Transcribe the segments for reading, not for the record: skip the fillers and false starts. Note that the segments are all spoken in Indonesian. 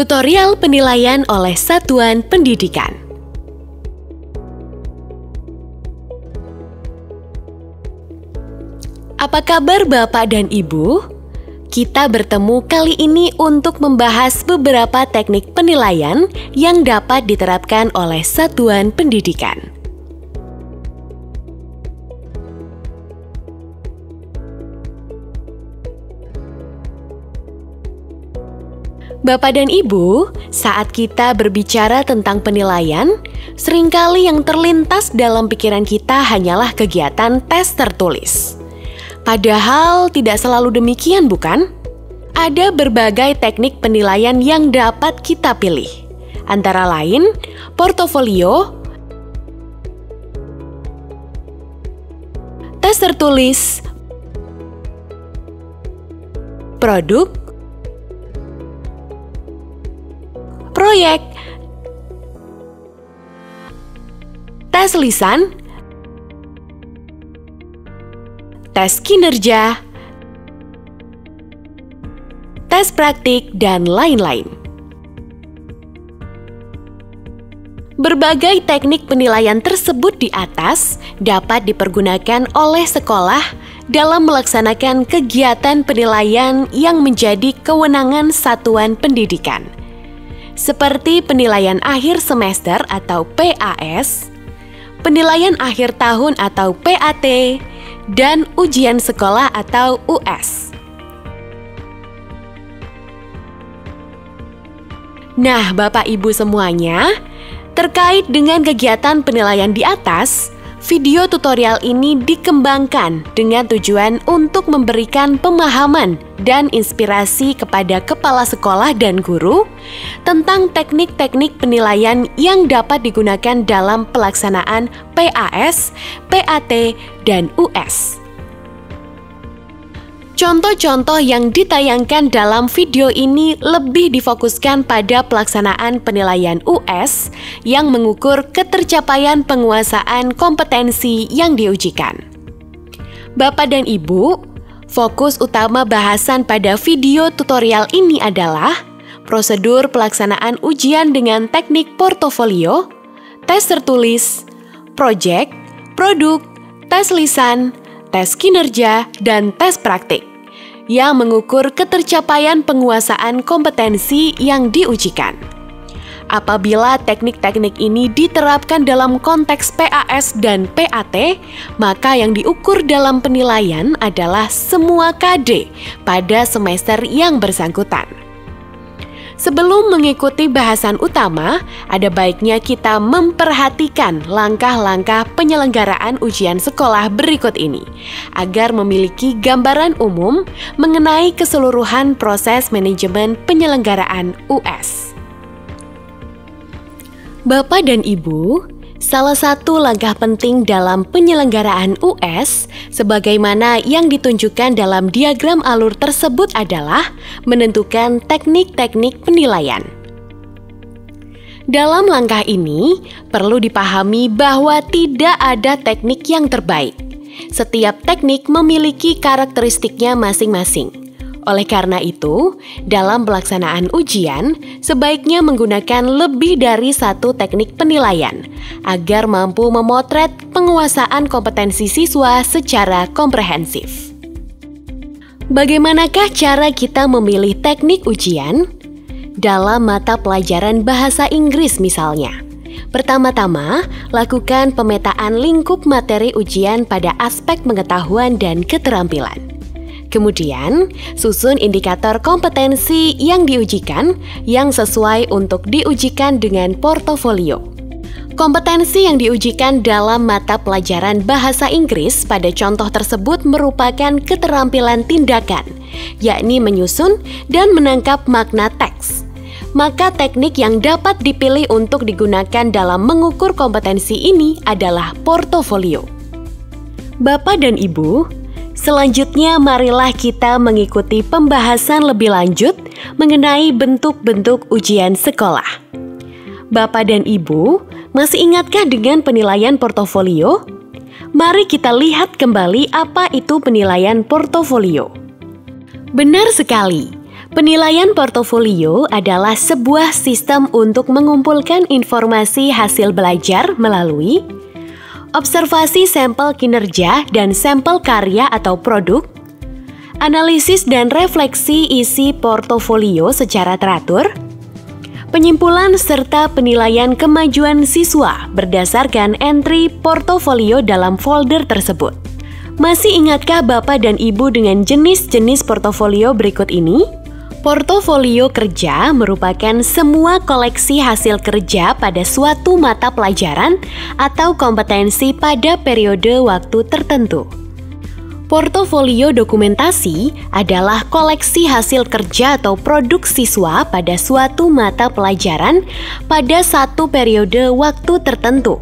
Tutorial penilaian oleh satuan pendidikan. Apa kabar Bapak dan Ibu? Kita bertemu kali ini untuk membahas beberapa teknik penilaian yang dapat diterapkan oleh satuan pendidikan. Bapak dan Ibu, saat kita berbicara tentang penilaian, seringkali yang terlintas dalam pikiran kita hanyalah kegiatan tes tertulis. Padahal tidak selalu demikian, bukan? Ada berbagai teknik penilaian yang dapat kita pilih. Antara lain, portofolio, tes tertulis, produk, proyek, tes lisan, tes kinerja, tes praktik, dan lain-lain. Berbagai teknik penilaian tersebut di atas dapat dipergunakan oleh sekolah dalam melaksanakan kegiatan penilaian yang menjadi kewenangan satuan pendidikan, seperti penilaian akhir semester atau PAS, penilaian akhir tahun atau PAT, dan ujian sekolah atau US. Nah, Bapak Ibu semuanya, terkait dengan kegiatan penilaian di atas, video tutorial ini dikembangkan dengan tujuan untuk memberikan pemahaman dan inspirasi kepada kepala sekolah dan guru tentang teknik-teknik penilaian yang dapat digunakan dalam pelaksanaan PAS, PAT, dan US. Contoh-contoh yang ditayangkan dalam video ini lebih difokuskan pada pelaksanaan penilaian US yang mengukur ketercapaian penguasaan kompetensi yang diujikan. Bapak dan Ibu, fokus utama bahasan pada video tutorial ini adalah prosedur pelaksanaan ujian dengan teknik portofolio, tes tertulis, proyek, produk, tes lisan, tes kinerja, dan tes praktik yang mengukur ketercapaian penguasaan kompetensi yang diujikan. Apabila teknik-teknik ini diterapkan dalam konteks PAS dan PAT, maka yang diukur dalam penilaian adalah semua KD pada semester yang bersangkutan. Sebelum mengikuti bahasan utama, ada baiknya kita memperhatikan langkah-langkah penyelenggaraan ujian sekolah berikut ini, agar memiliki gambaran umum mengenai keseluruhan proses manajemen penyelenggaraan US. Bapak dan Ibu, salah satu langkah penting dalam penyelenggaraan US, sebagaimana yang ditunjukkan dalam diagram alur tersebut adalah menentukan teknik-teknik penilaian. Dalam langkah ini, perlu dipahami bahwa tidak ada teknik yang terbaik. Setiap teknik memiliki karakteristiknya masing-masing. Oleh karena itu, dalam pelaksanaan ujian, sebaiknya menggunakan lebih dari satu teknik penilaian agar mampu memotret penguasaan kompetensi siswa secara komprehensif. Bagaimanakah cara kita memilih teknik ujian? Dalam mata pelajaran bahasa Inggris misalnya, pertama-tama lakukan pemetaan lingkup materi ujian pada aspek pengetahuan dan keterampilan. Kemudian, susun indikator kompetensi yang diujikan yang sesuai untuk diujikan dengan portofolio. Kompetensi yang diujikan dalam mata pelajaran bahasa Inggris pada contoh tersebut merupakan keterampilan tindakan, yakni menyusun dan menangkap makna teks. Maka teknik yang dapat dipilih untuk digunakan dalam mengukur kompetensi ini adalah portofolio. Bapak dan Ibu, selanjutnya, marilah kita mengikuti pembahasan lebih lanjut mengenai bentuk-bentuk ujian sekolah. Bapak dan Ibu, masih ingatkah dengan penilaian portofolio? Mari kita lihat kembali apa itu penilaian portofolio. Benar sekali, Penilaian portofolio adalah sebuah sistem untuk mengumpulkan informasi hasil belajar melalui observasi sampel kinerja dan sampel karya atau produk, analisis dan refleksi isi portofolio secara teratur, penyimpulan serta penilaian kemajuan siswa berdasarkan entry portofolio dalam folder tersebut. Masih ingatkah Bapak dan Ibu dengan jenis-jenis portofolio berikut ini? Portofolio kerja merupakan semua koleksi hasil kerja pada suatu mata pelajaran atau kompetensi pada periode waktu tertentu. Portofolio dokumentasi adalah koleksi hasil kerja atau produk siswa pada suatu mata pelajaran pada satu periode waktu tertentu,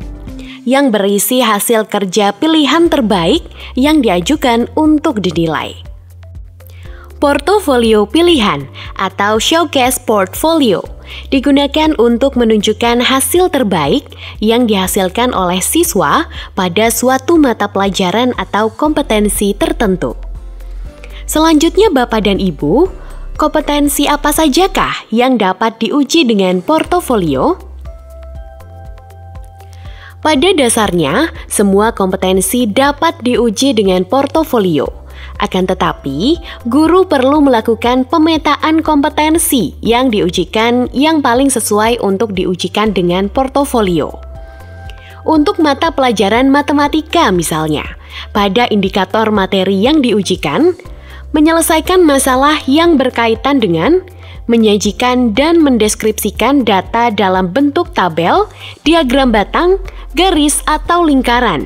yang berisi hasil kerja pilihan terbaik yang diajukan untuk dinilai. Portofolio pilihan atau showcase portfolio digunakan untuk menunjukkan hasil terbaik yang dihasilkan oleh siswa pada suatu mata pelajaran atau kompetensi tertentu. Selanjutnya Bapak dan Ibu, kompetensi apa sajakah yang dapat diuji dengan portofolio? Pada dasarnya, semua kompetensi dapat diuji dengan portofolio. Akan tetapi, guru perlu melakukan pemetaan kompetensi yang diujikan yang paling sesuai untuk diujikan dengan portofolio. Untuk mata pelajaran matematika misalnya, pada indikator materi yang diujikan, menyelesaikan masalah yang berkaitan dengan menyajikan dan mendeskripsikan data dalam bentuk tabel, diagram batang, garis, atau lingkaran.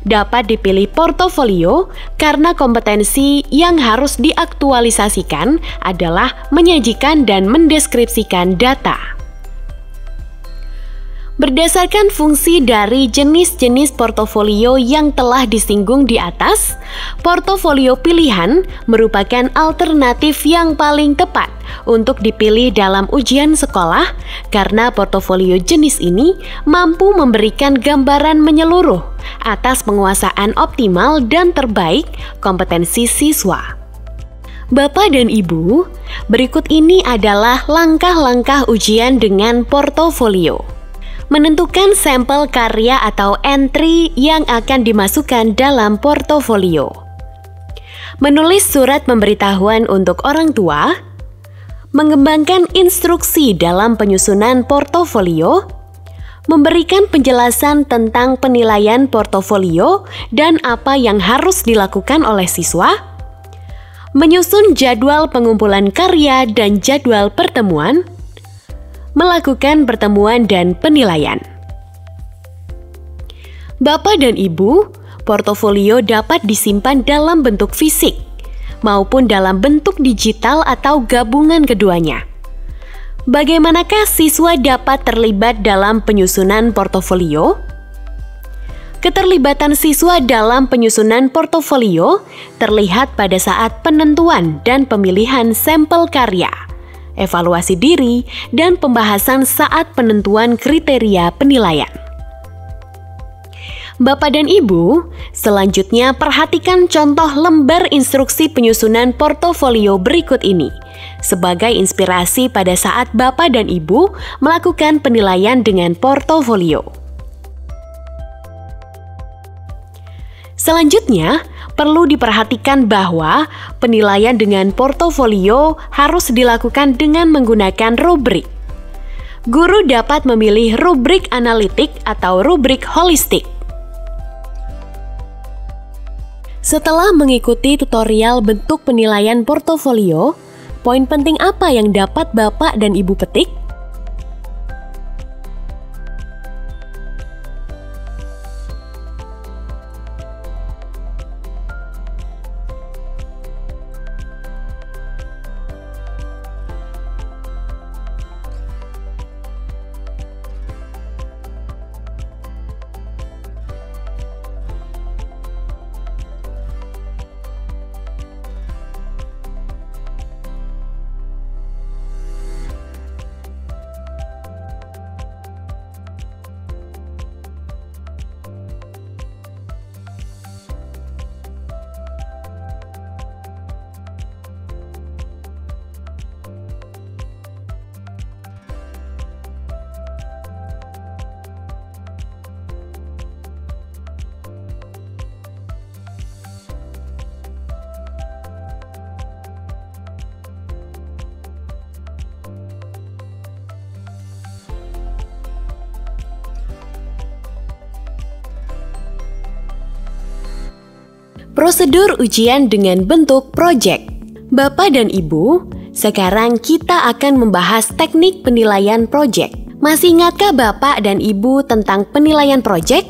Dapat dipilih portofolio karena kompetensi yang harus diaktualisasikan adalah menyajikan dan mendeskripsikan data. Berdasarkan fungsi dari jenis-jenis portofolio yang telah disinggung di atas, portofolio pilihan merupakan alternatif yang paling tepat untuk dipilih dalam ujian sekolah karena portofolio jenis ini mampu memberikan gambaran menyeluruh atas penguasaan optimal dan terbaik kompetensi siswa. Bapak dan Ibu, berikut ini adalah langkah-langkah ujian dengan portofolio. Menentukan sampel karya atau entry yang akan dimasukkan dalam portofolio. Menulis surat pemberitahuan untuk orang tua. Mengembangkan instruksi dalam penyusunan portofolio. Memberikan penjelasan tentang penilaian portofolio dan apa yang harus dilakukan oleh siswa. Menyusun jadwal pengumpulan karya dan jadwal pertemuan. Melakukan pertemuan dan penilaian. Bapak dan Ibu, portofolio dapat disimpan dalam bentuk fisik maupun dalam bentuk digital atau gabungan keduanya. Bagaimanakah siswa dapat terlibat dalam penyusunan portofolio? Keterlibatan siswa dalam penyusunan portofolio terlihat pada saat penentuan dan pemilihan sampel karya, evaluasi diri, dan pembahasan saat penentuan kriteria penilaian. Bapak dan Ibu, selanjutnya perhatikan contoh lembar instruksi penyusunan portofolio berikut ini sebagai inspirasi pada saat Bapak dan Ibu melakukan penilaian dengan portofolio. Selanjutnya, perlu diperhatikan bahwa penilaian dengan portofolio harus dilakukan dengan menggunakan rubrik. Guru dapat memilih rubrik analitik atau rubrik holistik. Setelah mengikuti tutorial bentuk penilaian portofolio, poin penting apa yang dapat Bapak dan Ibu petik? Prosedur ujian dengan bentuk proyek. Bapak dan Ibu, sekarang kita akan membahas teknik penilaian proyek. Masih ingatkah Bapak dan Ibu tentang penilaian proyek?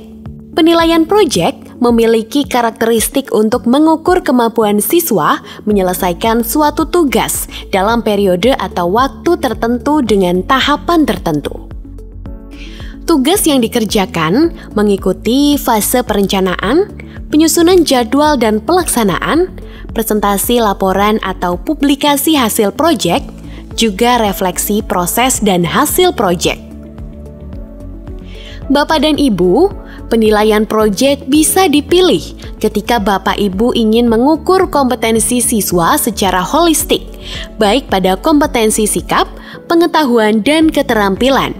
Penilaian proyek memiliki karakteristik untuk mengukur kemampuan siswa menyelesaikan suatu tugas dalam periode atau waktu tertentu dengan tahapan tertentu. Tugas yang dikerjakan mengikuti fase perencanaan, penyusunan jadwal dan pelaksanaan, presentasi laporan atau publikasi hasil proyek, juga refleksi proses dan hasil proyek. Bapak dan Ibu, penilaian proyek bisa dipilih ketika Bapak Ibu ingin mengukur kompetensi siswa secara holistik, baik pada kompetensi sikap, pengetahuan, dan keterampilan.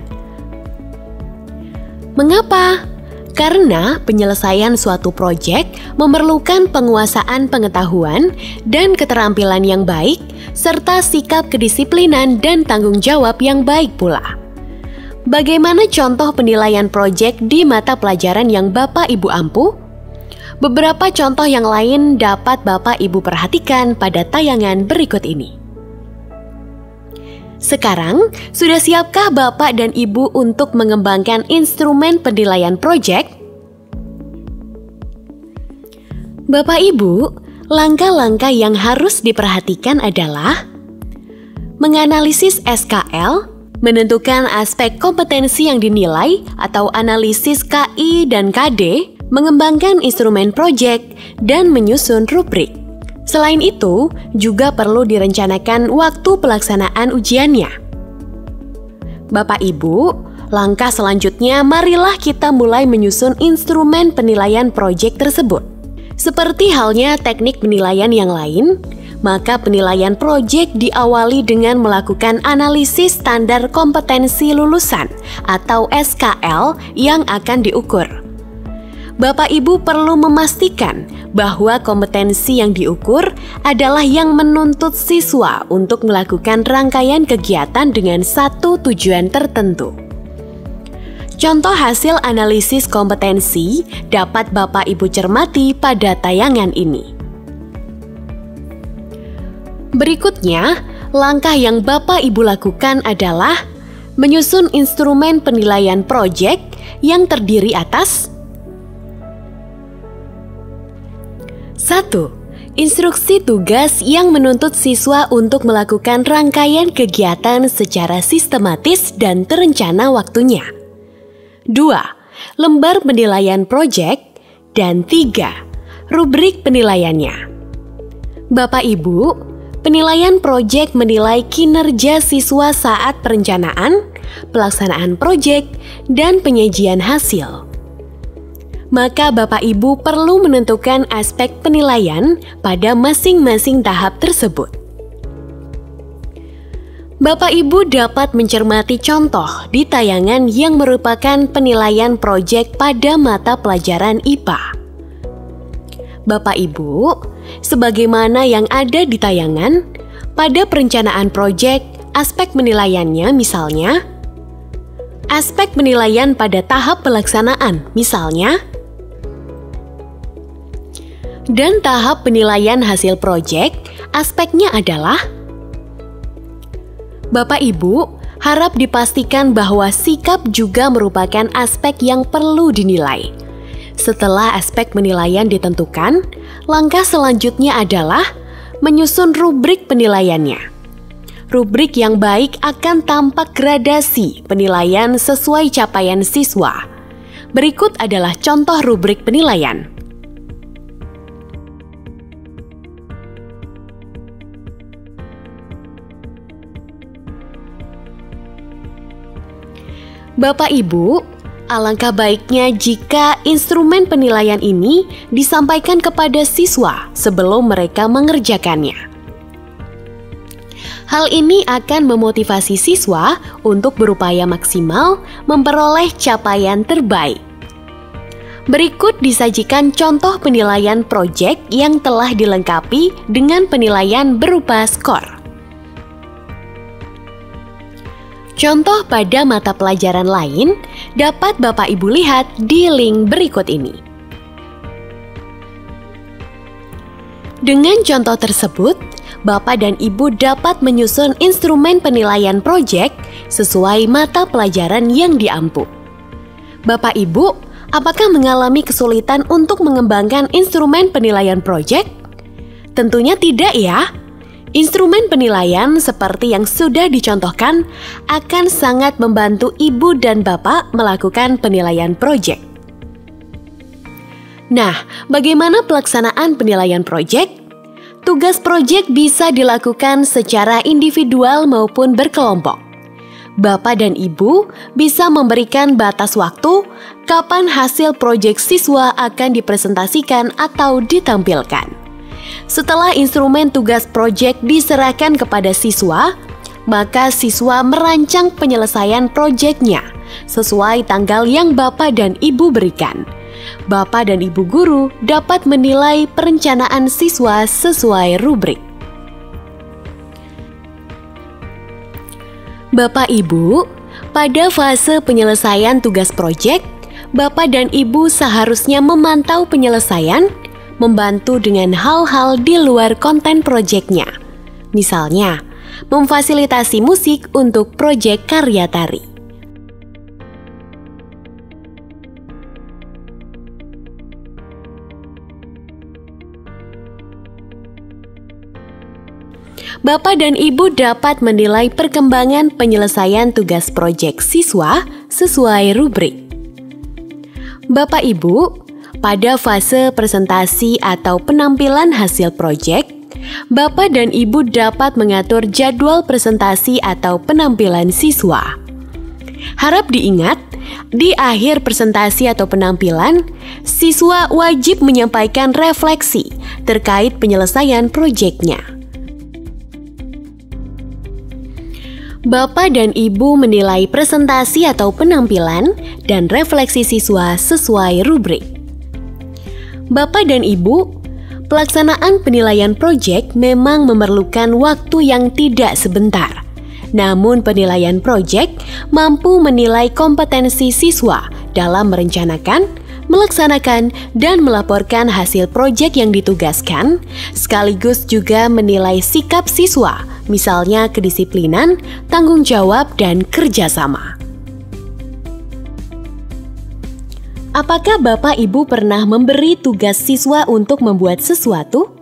Mengapa? Karena penyelesaian suatu proyek memerlukan penguasaan pengetahuan dan keterampilan yang baik, serta sikap kedisiplinan dan tanggung jawab yang baik pula. Bagaimana contoh penilaian proyek di mata pelajaran yang Bapak Ibu ampuh? Beberapa contoh yang lain dapat Bapak Ibu perhatikan pada tayangan berikut ini. Sekarang, sudah siapkah Bapak dan Ibu untuk mengembangkan instrumen penilaian proyek? Bapak Ibu, langkah-langkah yang harus diperhatikan adalah menganalisis SKL, menentukan aspek kompetensi yang dinilai atau analisis KI dan KD, mengembangkan instrumen proyek, dan menyusun rubrik. Selain itu, juga perlu direncanakan waktu pelaksanaan ujiannya. Bapak Ibu, langkah selanjutnya marilah kita mulai menyusun instrumen penilaian proyek tersebut. Seperti halnya teknik penilaian yang lain, maka penilaian proyek diawali dengan melakukan analisis standar kompetensi lulusan atau SKL yang akan diukur. Bapak Ibu perlu memastikan bahwa kompetensi yang diukur adalah yang menuntut siswa untuk melakukan rangkaian kegiatan dengan satu tujuan tertentu. Contoh hasil analisis kompetensi dapat Bapak Ibu cermati pada tayangan ini. Berikutnya, langkah yang Bapak Ibu lakukan adalah menyusun instrumen penilaian proyek yang terdiri atas 1. Instruksi tugas yang menuntut siswa untuk melakukan rangkaian kegiatan secara sistematis dan terencana waktunya. 2. Lembar penilaian proyek. Dan 3. Rubrik penilaiannya. Bapak Ibu, penilaian proyek menilai kinerja siswa saat perencanaan, pelaksanaan proyek, dan penyajian hasil. Maka Bapak Ibu perlu menentukan aspek penilaian pada masing-masing tahap tersebut. Bapak Ibu dapat mencermati contoh di tayangan yang merupakan penilaian proyek pada mata pelajaran IPA. Bapak Ibu, sebagaimana yang ada di tayangan, pada perencanaan proyek, aspek penilaiannya misalnya, aspek penilaian pada tahap pelaksanaan misalnya, dan tahap penilaian hasil proyek, aspeknya adalah Bapak Ibu, harap dipastikan bahwa sikap juga merupakan aspek yang perlu dinilai. Setelah aspek penilaian ditentukan, langkah selanjutnya adalah menyusun rubrik penilaiannya. Rubrik yang baik akan tampak gradasi penilaian sesuai capaian siswa. Berikut adalah contoh rubrik penilaian. Bapak Ibu, alangkah baiknya jika instrumen penilaian ini disampaikan kepada siswa sebelum mereka mengerjakannya. Hal ini akan memotivasi siswa untuk berupaya maksimal memperoleh capaian terbaik. Berikut disajikan contoh penilaian proyek yang telah dilengkapi dengan penilaian berupa skor. Contoh pada mata pelajaran lain dapat Bapak Ibu lihat di link berikut ini. Dengan contoh tersebut, Bapak dan Ibu dapat menyusun instrumen penilaian proyek sesuai mata pelajaran yang diampu. Bapak Ibu, apakah mengalami kesulitan untuk mengembangkan instrumen penilaian proyek? Tentunya tidak ya. Instrumen penilaian seperti yang sudah dicontohkan akan sangat membantu Ibu dan Bapak melakukan penilaian proyek. Nah, bagaimana pelaksanaan penilaian proyek? Tugas proyek bisa dilakukan secara individual maupun berkelompok. Bapak dan Ibu bisa memberikan batas waktu kapan hasil proyek siswa akan dipresentasikan atau ditampilkan. Setelah instrumen tugas proyek diserahkan kepada siswa, maka siswa merancang penyelesaian proyeknya sesuai tanggal yang Bapak dan Ibu berikan. Bapak dan Ibu guru dapat menilai perencanaan siswa sesuai rubrik. Bapak Ibu, pada fase penyelesaian tugas proyek, Bapak dan Ibu seharusnya memantau penyelesaian, membantu dengan hal-hal di luar konten proyeknya. Misalnya, memfasilitasi musik untuk proyek karya tari. Bapak dan Ibu dapat menilai perkembangan penyelesaian tugas proyek siswa sesuai rubrik. Bapak Ibu, pada fase presentasi atau penampilan hasil proyek, Bapak dan Ibu dapat mengatur jadwal presentasi atau penampilan siswa. Harap diingat, di akhir presentasi atau penampilan, siswa wajib menyampaikan refleksi terkait penyelesaian proyeknya. Bapak dan Ibu menilai presentasi atau penampilan dan refleksi siswa sesuai rubrik. Bapak dan Ibu, pelaksanaan penilaian proyek memang memerlukan waktu yang tidak sebentar. Namun penilaian proyek mampu menilai kompetensi siswa dalam merencanakan, melaksanakan, dan melaporkan hasil proyek yang ditugaskan, sekaligus juga menilai sikap siswa, misalnya kedisiplinan, tanggung jawab, dan kerjasama. Apakah Bapak Ibu pernah memberi tugas siswa untuk membuat sesuatu?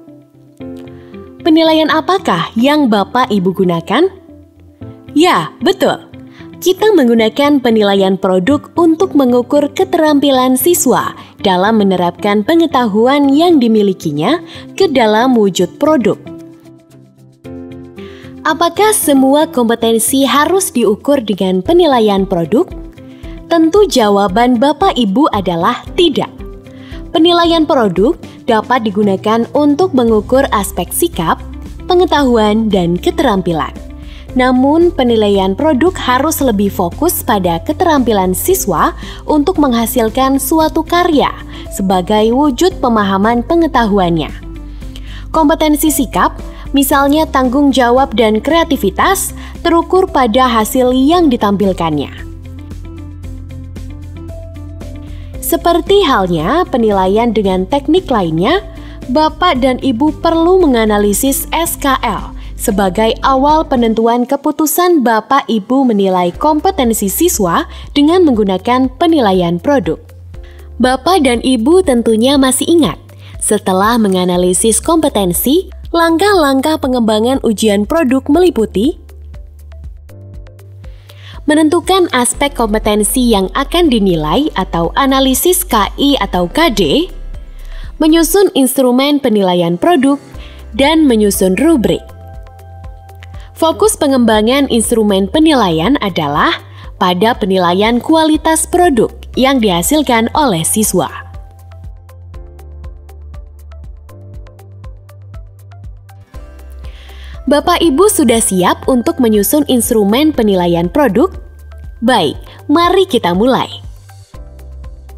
Penilaian apakah yang Bapak Ibu gunakan? Ya, betul. Kita menggunakan penilaian produk untuk mengukur keterampilan siswa dalam menerapkan pengetahuan yang dimilikinya ke dalam wujud produk. Apakah semua kompetensi harus diukur dengan penilaian produk? Tentu jawaban Bapak Ibu adalah tidak. Penilaian produk dapat digunakan untuk mengukur aspek sikap, pengetahuan, dan keterampilan. Namun, penilaian produk harus lebih fokus pada keterampilan siswa untuk menghasilkan suatu karya sebagai wujud pemahaman pengetahuannya. Kompetensi sikap, misalnya tanggung jawab dan kreativitas, terukur pada hasil yang ditampilkannya. Seperti halnya penilaian dengan teknik lainnya, Bapak dan Ibu perlu menganalisis SKL sebagai awal penentuan keputusan Bapak Ibu menilai kompetensi siswa dengan menggunakan penilaian produk. Bapak dan Ibu tentunya masih ingat, setelah menganalisis kompetensi, langkah-langkah pengembangan ujian produk meliputi menentukan aspek kompetensi yang akan dinilai atau analisis KI atau KD, menyusun instrumen penilaian produk, dan menyusun rubrik. Fokus pengembangan instrumen penilaian adalah pada penilaian kualitas produk yang dihasilkan oleh siswa. Bapak Ibu sudah siap untuk menyusun instrumen penilaian produk? Baik, mari kita mulai.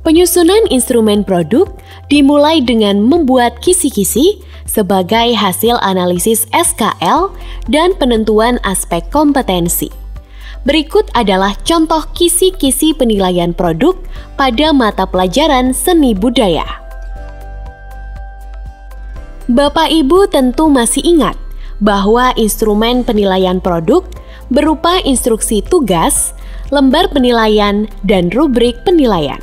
Penyusunan instrumen produk dimulai dengan membuat kisi-kisi sebagai hasil analisis SKL dan penentuan aspek kompetensi. Berikut adalah contoh kisi-kisi penilaian produk pada mata pelajaran seni budaya. Bapak Ibu tentu masih ingat bahwa instrumen penilaian produk berupa instruksi tugas, lembar penilaian, dan rubrik penilaian,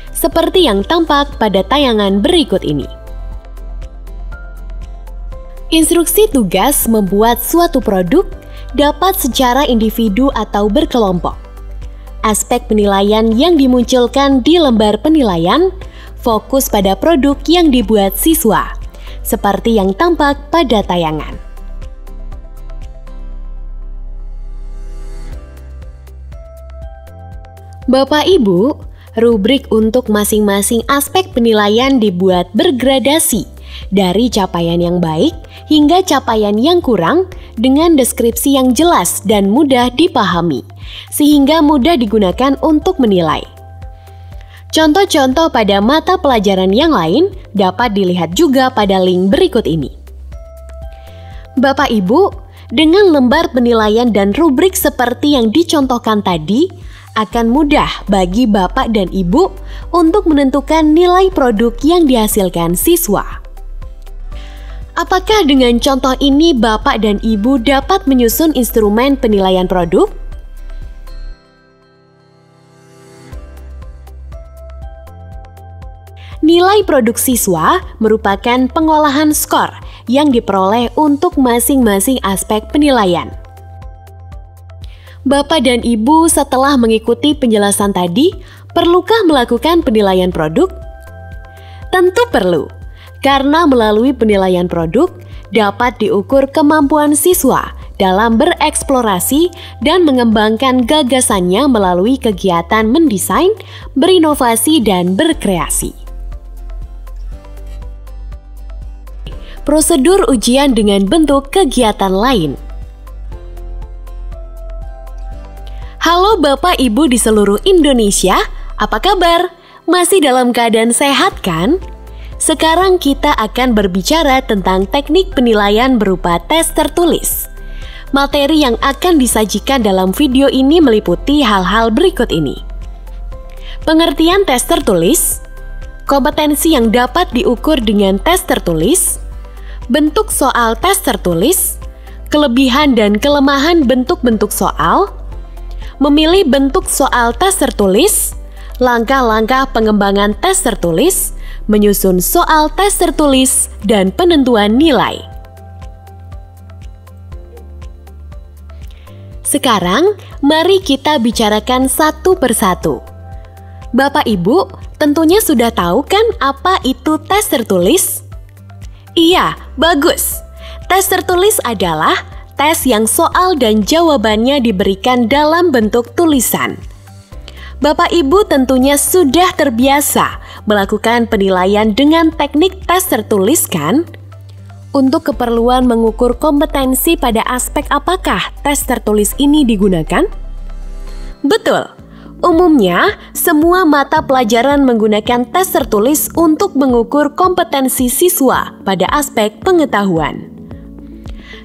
seperti yang tampak pada tayangan berikut ini. Instruksi tugas membuat suatu produk dapat secara individu atau berkelompok. Aspek penilaian yang dimunculkan di lembar penilaian fokus pada produk yang dibuat siswa, seperti yang tampak pada tayangan. Bapak Ibu, rubrik untuk masing-masing aspek penilaian dibuat bergradasi dari capaian yang baik hingga capaian yang kurang dengan deskripsi yang jelas dan mudah dipahami, sehingga mudah digunakan untuk menilai. Contoh-contoh pada mata pelajaran yang lain dapat dilihat juga pada link berikut ini. Bapak Ibu, dengan lembar penilaian dan rubrik seperti yang dicontohkan tadi, akan mudah bagi Bapak dan Ibu untuk menentukan nilai produk yang dihasilkan siswa. Apakah dengan contoh ini Bapak dan Ibu dapat menyusun instrumen penilaian produk? Nilai produk siswa merupakan pengolahan skor yang diperoleh untuk masing-masing aspek penilaian. Bapak dan Ibu setelah mengikuti penjelasan tadi, perlukah melakukan penilaian produk? Tentu perlu, karena melalui penilaian produk dapat diukur kemampuan siswa dalam bereksplorasi dan mengembangkan gagasannya melalui kegiatan mendesain, berinovasi, dan berkreasi. Prosedur ujian dengan bentuk kegiatan lain. Halo Bapak Ibu di seluruh Indonesia, apa kabar? Masih dalam keadaan sehat kan? Sekarang kita akan berbicara tentang teknik penilaian berupa tes tertulis. Materi yang akan disajikan dalam video ini meliputi hal-hal berikut ini. Pengertian tes tertulis, kompetensi yang dapat diukur dengan tes tertulis, bentuk soal tes tertulis, kelebihan dan kelemahan bentuk-bentuk soal, memilih bentuk soal tes tertulis, langkah-langkah pengembangan tes tertulis, menyusun soal tes tertulis, dan penentuan nilai. Sekarang, mari kita bicarakan satu persatu. Bapak Ibu tentunya sudah tahu kan apa itu tes tertulis? Iya, bagus. Tes tertulis adalah tes yang soal dan jawabannya diberikan dalam bentuk tulisan. Bapak Ibu tentunya sudah terbiasa melakukan penilaian dengan teknik tes tertulis kan? Untuk keperluan mengukur kompetensi pada aspek apakah tes tertulis ini digunakan? Betul. Umumnya, semua mata pelajaran menggunakan tes tertulis untuk mengukur kompetensi siswa pada aspek pengetahuan.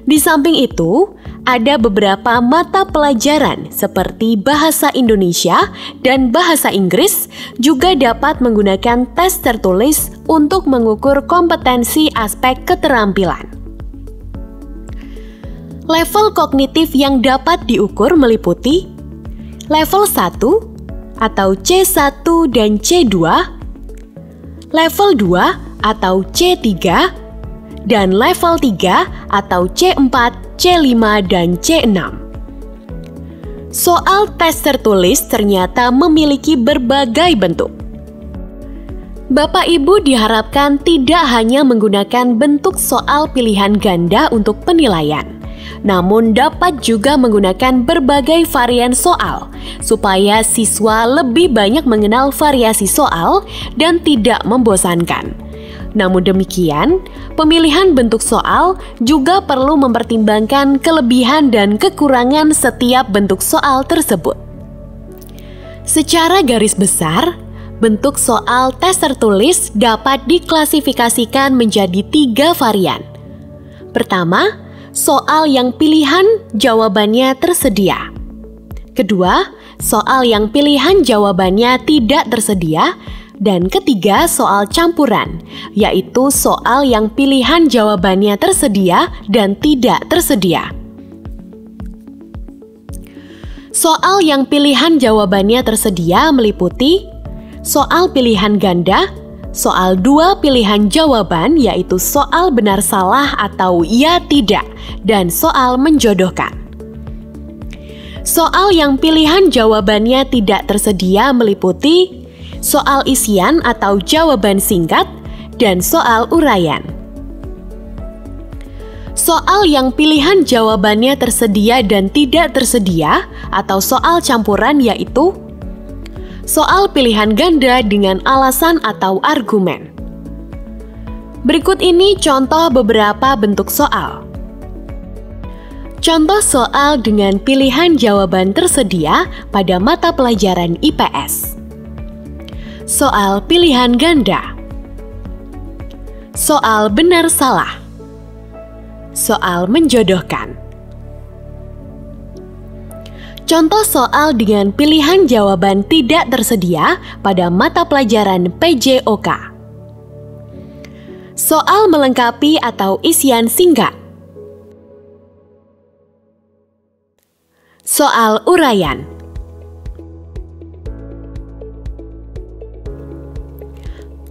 Di samping itu, ada beberapa mata pelajaran seperti Bahasa Indonesia dan Bahasa Inggris juga dapat menggunakan tes tertulis untuk mengukur kompetensi aspek keterampilan. Level kognitif yang dapat diukur meliputi level 1 atau C1 dan C2, level 2 atau C3, dan level 3 atau C4, C5, dan C6. Soal tes tertulis ternyata memiliki berbagai bentuk. Bapak Ibu diharapkan tidak hanya menggunakan bentuk soal pilihan ganda untuk penilaian, namun dapat juga menggunakan berbagai varian soal supaya siswa lebih banyak mengenal variasi soal dan tidak membosankan. Namun demikian, pemilihan bentuk soal juga perlu mempertimbangkan kelebihan dan kekurangan setiap bentuk soal tersebut. Secara garis besar, bentuk soal tes tertulis dapat diklasifikasikan menjadi 3 varian. Pertama, soal yang pilihan jawabannya tersedia. Kedua, soal yang pilihan jawabannya tidak tersedia. Dan ketiga, soal campuran, yaitu soal yang pilihan jawabannya tersedia dan tidak tersedia. Soal yang pilihan jawabannya tersedia meliputi soal pilihan ganda, soal dua pilihan jawaban yaitu soal benar salah atau ya tidak, dan soal menjodohkan. Soal yang pilihan jawabannya tidak tersedia meliputi soal isian atau jawaban singkat, dan soal uraian. Soal yang pilihan jawabannya tersedia dan tidak tersedia atau soal campuran yaitu soal pilihan ganda dengan alasan atau argumen. Berikut ini contoh beberapa bentuk soal. Contoh soal dengan pilihan jawaban tersedia pada mata pelajaran IPS. Soal pilihan ganda. Soal benar salah. Soal menjodohkan. Contoh soal dengan pilihan jawaban tidak tersedia pada mata pelajaran PJOK. Soal melengkapi atau isian singkat. Soal uraian.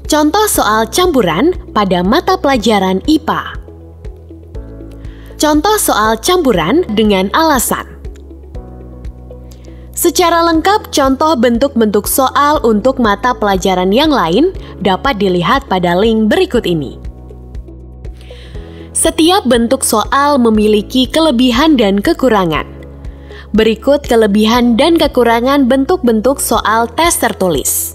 Contoh soal campuran pada mata pelajaran IPA. Contoh soal campuran dengan alasan. Secara lengkap contoh bentuk-bentuk soal untuk mata pelajaran yang lain dapat dilihat pada link berikut ini. Setiap bentuk soal memiliki kelebihan dan kekurangan. Berikut kelebihan dan kekurangan bentuk-bentuk soal tes tertulis.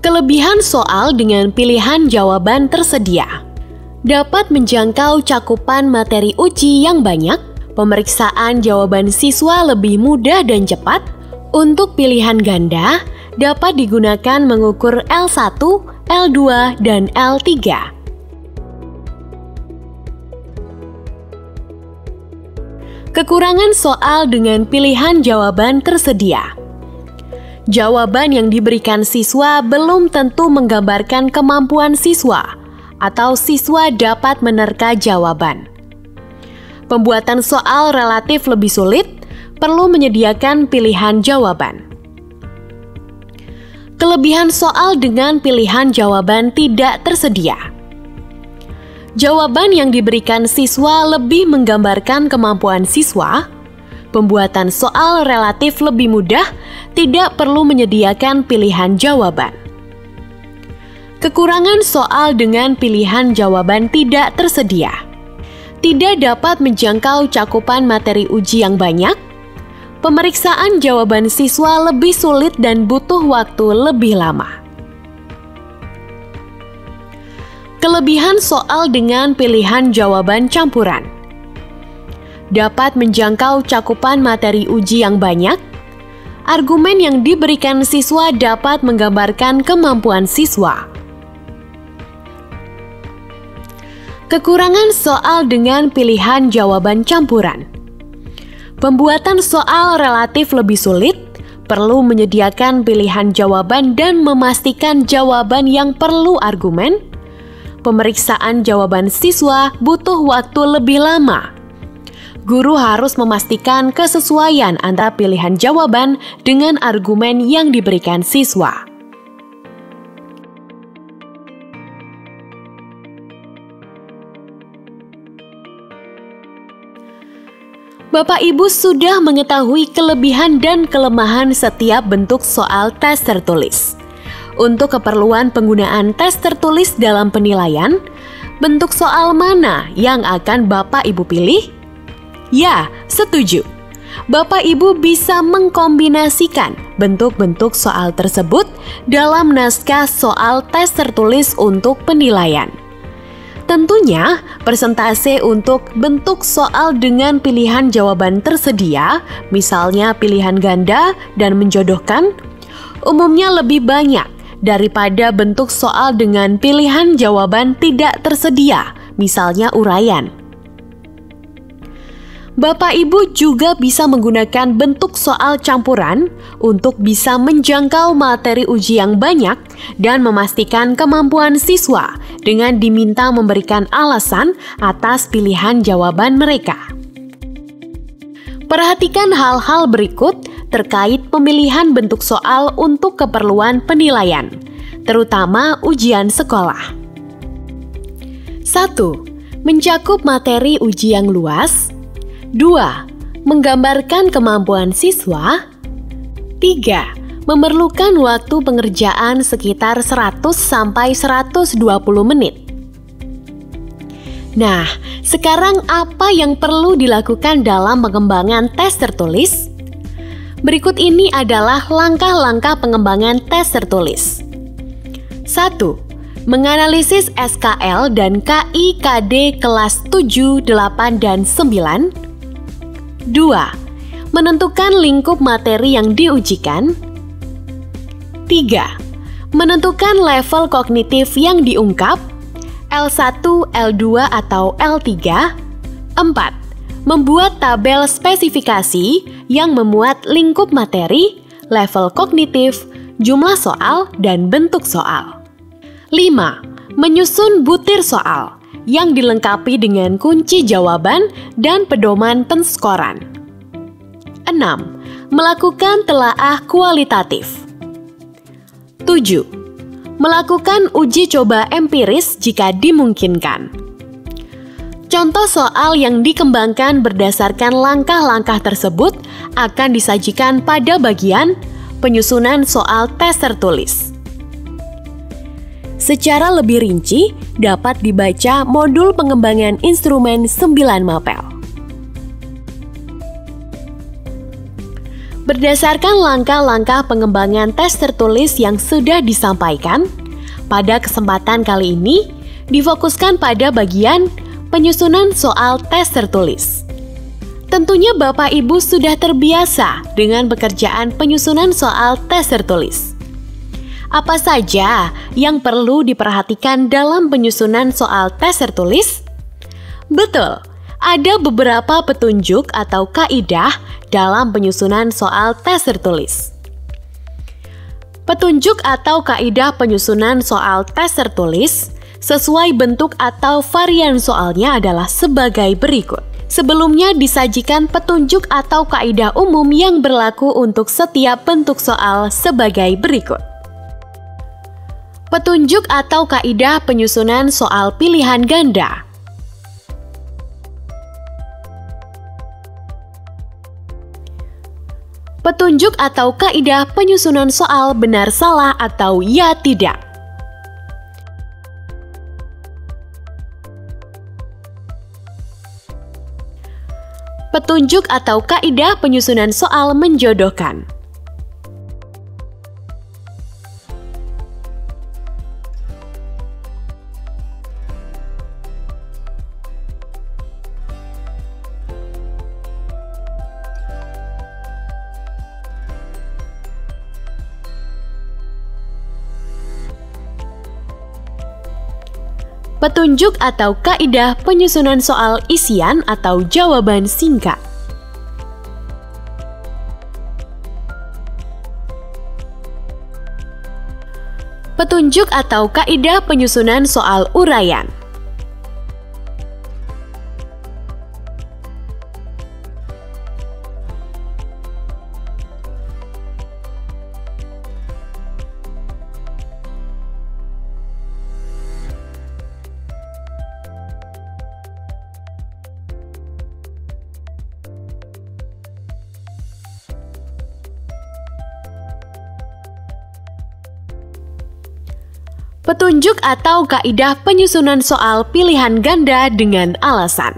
Kelebihan soal dengan pilihan jawaban tersedia. Dapat menjangkau cakupan materi uji yang banyak, pemeriksaan jawaban siswa lebih mudah dan cepat. Untuk pilihan ganda, dapat digunakan mengukur L1, L2, dan L3. Kekurangan soal dengan pilihan jawaban tersedia. Jawaban yang diberikan siswa belum tentu menggambarkan kemampuan siswa, atau siswa dapat menerka jawaban. Pembuatan soal relatif lebih sulit, perlu menyediakan pilihan jawaban. Kelebihan soal dengan pilihan jawaban tidak tersedia. Jawaban yang diberikan siswa lebih menggambarkan kemampuan siswa. Pembuatan soal relatif lebih mudah, tidak perlu menyediakan pilihan jawaban. Kekurangan soal dengan pilihan jawaban tidak tersedia. Tidak dapat menjangkau cakupan materi uji yang banyak. Pemeriksaan jawaban siswa lebih sulit dan butuh waktu lebih lama. Kelebihan soal dengan pilihan jawaban campuran. Dapat menjangkau cakupan materi uji yang banyak. Argumen yang diberikan siswa dapat menggambarkan kemampuan siswa. Kekurangan soal dengan pilihan jawaban campuran. Pembuatan soal relatif lebih sulit, perlu menyediakan pilihan jawaban dan memastikan jawaban yang perlu argumen. Pemeriksaan jawaban siswa butuh waktu lebih lama. Guru harus memastikan kesesuaian antara pilihan jawaban dengan argumen yang diberikan siswa. Bapak Ibu sudah mengetahui kelebihan dan kelemahan setiap bentuk soal tes tertulis. Untuk keperluan penggunaan tes tertulis dalam penilaian, bentuk soal mana yang akan Bapak Ibu pilih? Ya, setuju. Bapak Ibu bisa mengkombinasikan bentuk-bentuk soal tersebut dalam naskah soal tes tertulis untuk penilaian. Tentunya, persentase untuk bentuk soal dengan pilihan jawaban tersedia, misalnya pilihan ganda dan menjodohkan, umumnya lebih banyak daripada bentuk soal dengan pilihan jawaban tidak tersedia, misalnya uraian. Bapak Ibu juga bisa menggunakan bentuk soal campuran untuk bisa menjangkau materi uji yang banyak dan memastikan kemampuan siswa dengan diminta memberikan alasan atas pilihan jawaban mereka. Perhatikan hal-hal berikut terkait pemilihan bentuk soal untuk keperluan penilaian, terutama ujian sekolah. 1. Mencakup materi uji yang luas. 2. Menggambarkan kemampuan siswa. 3. Memerlukan waktu pengerjaan sekitar 100-120 menit. Nah, sekarang apa yang perlu dilakukan dalam pengembangan tes tertulis? Berikut ini adalah langkah-langkah pengembangan tes tertulis. 1. Menganalisis SKL dan KI-KD kelas 7, 8, dan 9. 2. Menentukan lingkup materi yang diujikan. 3. Menentukan level kognitif yang diungkap, L1, L2, atau L3. 4. Membuat tabel spesifikasi yang memuat lingkup materi, level kognitif, jumlah soal, dan bentuk soal. 5. Menyusun butir soal yang dilengkapi dengan kunci jawaban dan pedoman penskoran. 6. Melakukan telaah kualitatif. 7. Melakukan uji coba empiris jika dimungkinkan. Contoh soal yang dikembangkan berdasarkan langkah-langkah tersebut akan disajikan pada bagian penyusunan soal tes tertulis. Secara lebih rinci, dapat dibaca modul pengembangan instrumen 9 Mapel. Berdasarkan langkah-langkah pengembangan tes tertulis yang sudah disampaikan, pada kesempatan kali ini difokuskan pada bagian penyusunan soal tes tertulis. Tentunya Bapak Ibu sudah terbiasa dengan pekerjaan penyusunan soal tes tertulis. Apa saja yang perlu diperhatikan dalam penyusunan soal tes tertulis? Betul, ada beberapa petunjuk atau kaidah dalam penyusunan soal tes tertulis. Petunjuk atau kaidah penyusunan soal tes tertulis sesuai bentuk atau varian soalnya adalah sebagai berikut. Sebelumnya disajikan petunjuk atau kaidah umum yang berlaku untuk setiap bentuk soal sebagai berikut. Petunjuk atau kaidah penyusunan soal pilihan ganda. Petunjuk atau kaidah penyusunan soal benar salah atau ya tidak. Petunjuk atau kaidah penyusunan soal menjodohkan. Petunjuk atau kaidah penyusunan soal isian atau jawaban singkat. Petunjuk atau kaidah penyusunan soal uraian. Petunjuk atau kaidah penyusunan soal pilihan ganda dengan alasan.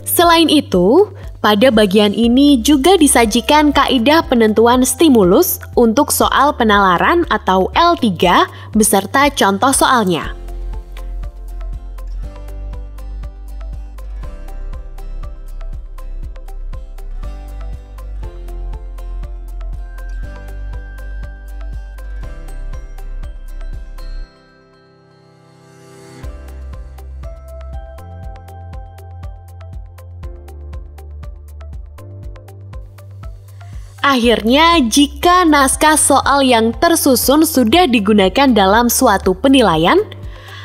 Selain itu, pada bagian ini juga disajikan kaidah penentuan stimulus untuk soal penalaran atau L3 beserta contoh soalnya. Akhirnya, jika naskah soal yang tersusun sudah digunakan dalam suatu penilaian,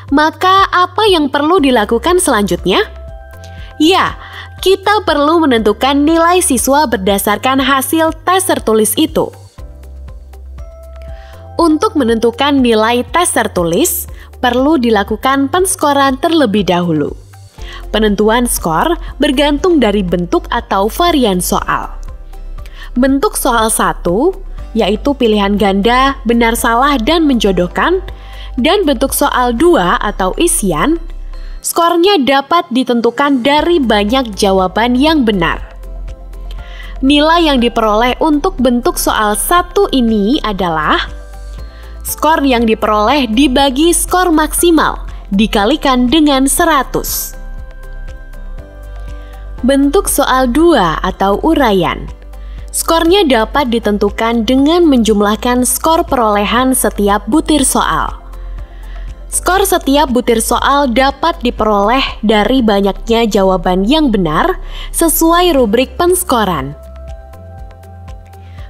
maka apa yang perlu dilakukan selanjutnya? Ya, kita perlu menentukan nilai siswa berdasarkan hasil tes tertulis itu. Untuk menentukan nilai tes tertulis, perlu dilakukan penskoran terlebih dahulu. Penentuan skor bergantung dari bentuk atau varian soal. Bentuk soal 1, yaitu pilihan ganda, benar salah, dan menjodohkan, dan bentuk soal 2 atau isian, skornya dapat ditentukan dari banyak jawaban yang benar. Nilai yang diperoleh untuk bentuk soal 1 ini adalah skor yang diperoleh dibagi skor maksimal dikalikan dengan 100. Bentuk soal 2 atau uraian. Skornya dapat ditentukan dengan menjumlahkan skor perolehan setiap butir soal. Skor setiap butir soal dapat diperoleh dari banyaknya jawaban yang benar sesuai rubrik penskoran.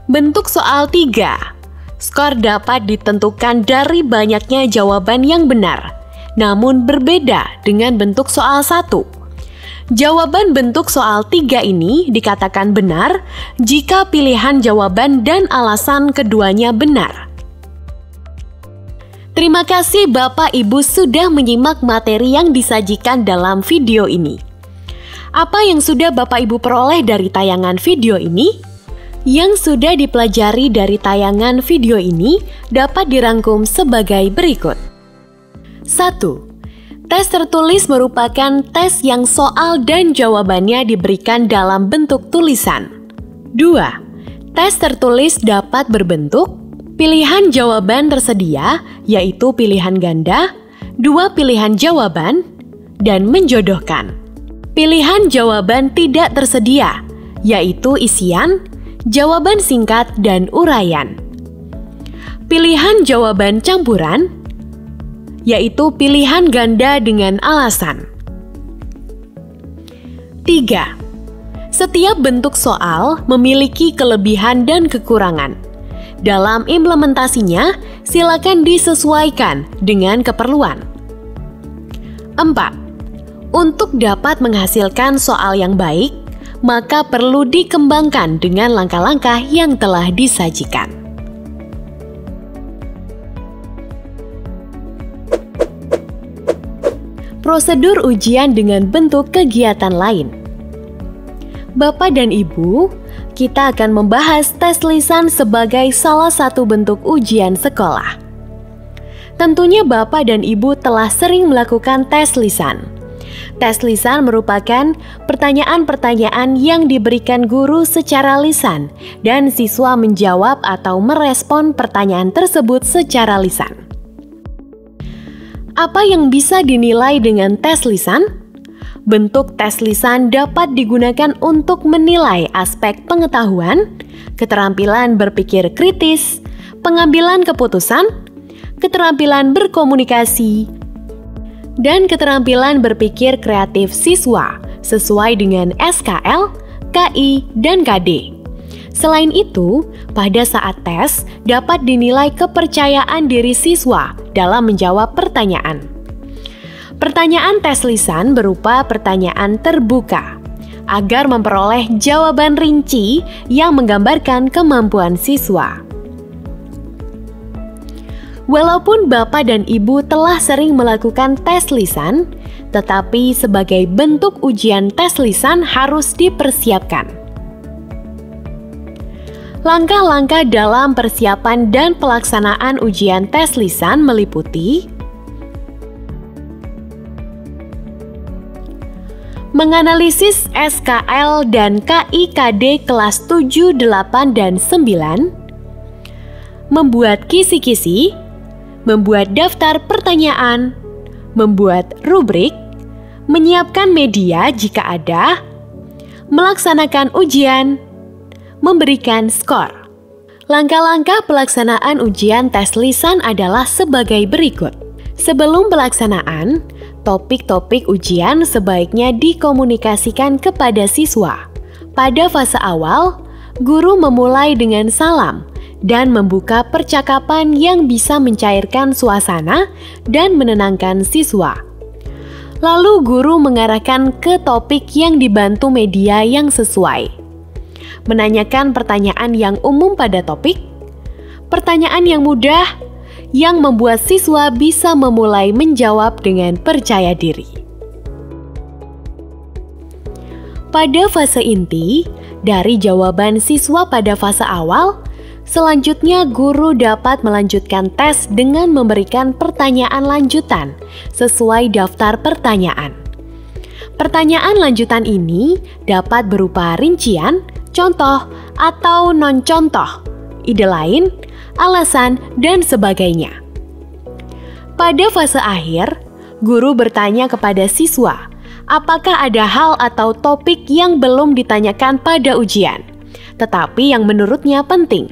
Bentuk soal 3. Skor dapat ditentukan dari banyaknya jawaban yang benar, namun berbeda dengan bentuk soal 1. Jawaban bentuk soal 3 ini dikatakan benar jika pilihan jawaban dan alasan keduanya benar. Terima kasih Bapak Ibu sudah menyimak materi yang disajikan dalam video ini. Apa yang sudah Bapak Ibu peroleh dari tayangan video ini? Yang sudah dipelajari dari tayangan video ini dapat dirangkum sebagai berikut. 1. Tes tertulis merupakan tes yang soal dan jawabannya diberikan dalam bentuk tulisan. 2. Tes tertulis dapat berbentuk pilihan jawaban tersedia, yaitu pilihan ganda, 2 pilihan jawaban, dan menjodohkan. Pilihan jawaban tidak tersedia, yaitu isian, jawaban singkat, dan uraian. Pilihan jawaban campuran, yaitu pilihan ganda dengan alasan. 3. Setiap bentuk soal memiliki kelebihan dan kekurangan. Dalam implementasinya, silakan disesuaikan dengan keperluan. 4. Untuk dapat menghasilkan soal yang baik, maka perlu dikembangkan dengan langkah-langkah yang telah disajikan. Prosedur ujian dengan bentuk kegiatan lain. Bapak dan Ibu, kita akan membahas tes lisan sebagai salah satu bentuk ujian sekolah. Tentunya Bapak dan Ibu telah sering melakukan tes lisan. Tes lisan merupakan pertanyaan-pertanyaan yang diberikan guru secara lisan dan siswa menjawab atau merespon pertanyaan tersebut secara lisan. Apa yang bisa dinilai dengan tes lisan? Bentuk tes lisan dapat digunakan untuk menilai aspek pengetahuan, keterampilan berpikir kritis, pengambilan keputusan, keterampilan berkomunikasi, dan keterampilan berpikir kreatif siswa sesuai dengan SKL, KI, dan KD. Selain itu, pada saat tes dapat dinilai kepercayaan diri siswa dalam menjawab pertanyaan. Pertanyaan tes lisan berupa pertanyaan terbuka, agar memperoleh jawaban rinci yang menggambarkan kemampuan siswa. Walaupun Bapak dan Ibu telah sering melakukan tes lisan, tetapi sebagai bentuk ujian tes lisan harus dipersiapkan. Langkah-langkah dalam persiapan dan pelaksanaan ujian tes lisan meliputi menganalisis SKL dan KI-KD kelas 7, 8, dan 9, membuat kisi-kisi, membuat daftar pertanyaan, membuat rubrik, menyiapkan media jika ada, melaksanakan ujian, memberikan skor. Langkah-langkah pelaksanaan ujian tes lisan adalah sebagai berikut. Sebelum pelaksanaan, topik-topik ujian sebaiknya dikomunikasikan kepada siswa. Pada fase awal, guru memulai dengan salam dan membuka percakapan yang bisa mencairkan suasana dan menenangkan siswa. Lalu guru mengarahkan ke topik yang dibantu media yang sesuai. Menanyakan pertanyaan yang umum pada topik, pertanyaan yang mudah yang membuat siswa bisa memulai menjawab dengan percaya diri. Pada fase inti, dari jawaban siswa pada fase awal, selanjutnya guru dapat melanjutkan tes dengan memberikan pertanyaan lanjutan sesuai daftar pertanyaan. Pertanyaan lanjutan ini dapat berupa rincian, contoh, atau non-contoh, ide lain, alasan, dan sebagainya. Pada fase akhir, guru bertanya kepada siswa, apakah ada hal atau topik yang belum ditanyakan pada ujian, tetapi yang menurutnya penting.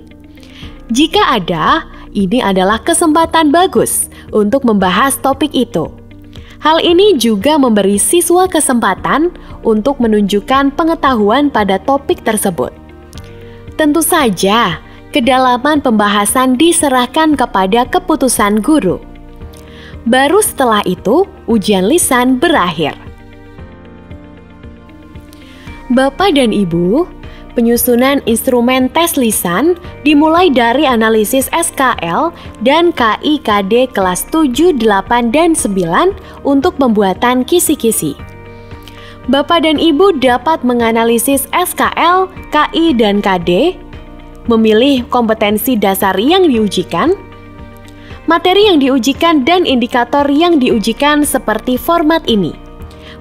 Jika ada, ini adalah kesempatan bagus untuk membahas topik itu. Hal ini juga memberi siswa kesempatan untuk menunjukkan pengetahuan pada topik tersebut. Tentu saja, kedalaman pembahasan diserahkan kepada keputusan guru. Baru setelah itu, ujian lisan berakhir. Bapak dan Ibu, penyusunan instrumen tes lisan dimulai dari analisis SKL dan KI-KD kelas 7, 8, dan 9 untuk pembuatan kisi-kisi. Bapak dan Ibu dapat menganalisis SKL, KI, dan KD, memilih kompetensi dasar yang diujikan, materi yang diujikan, dan indikator yang diujikan seperti format ini.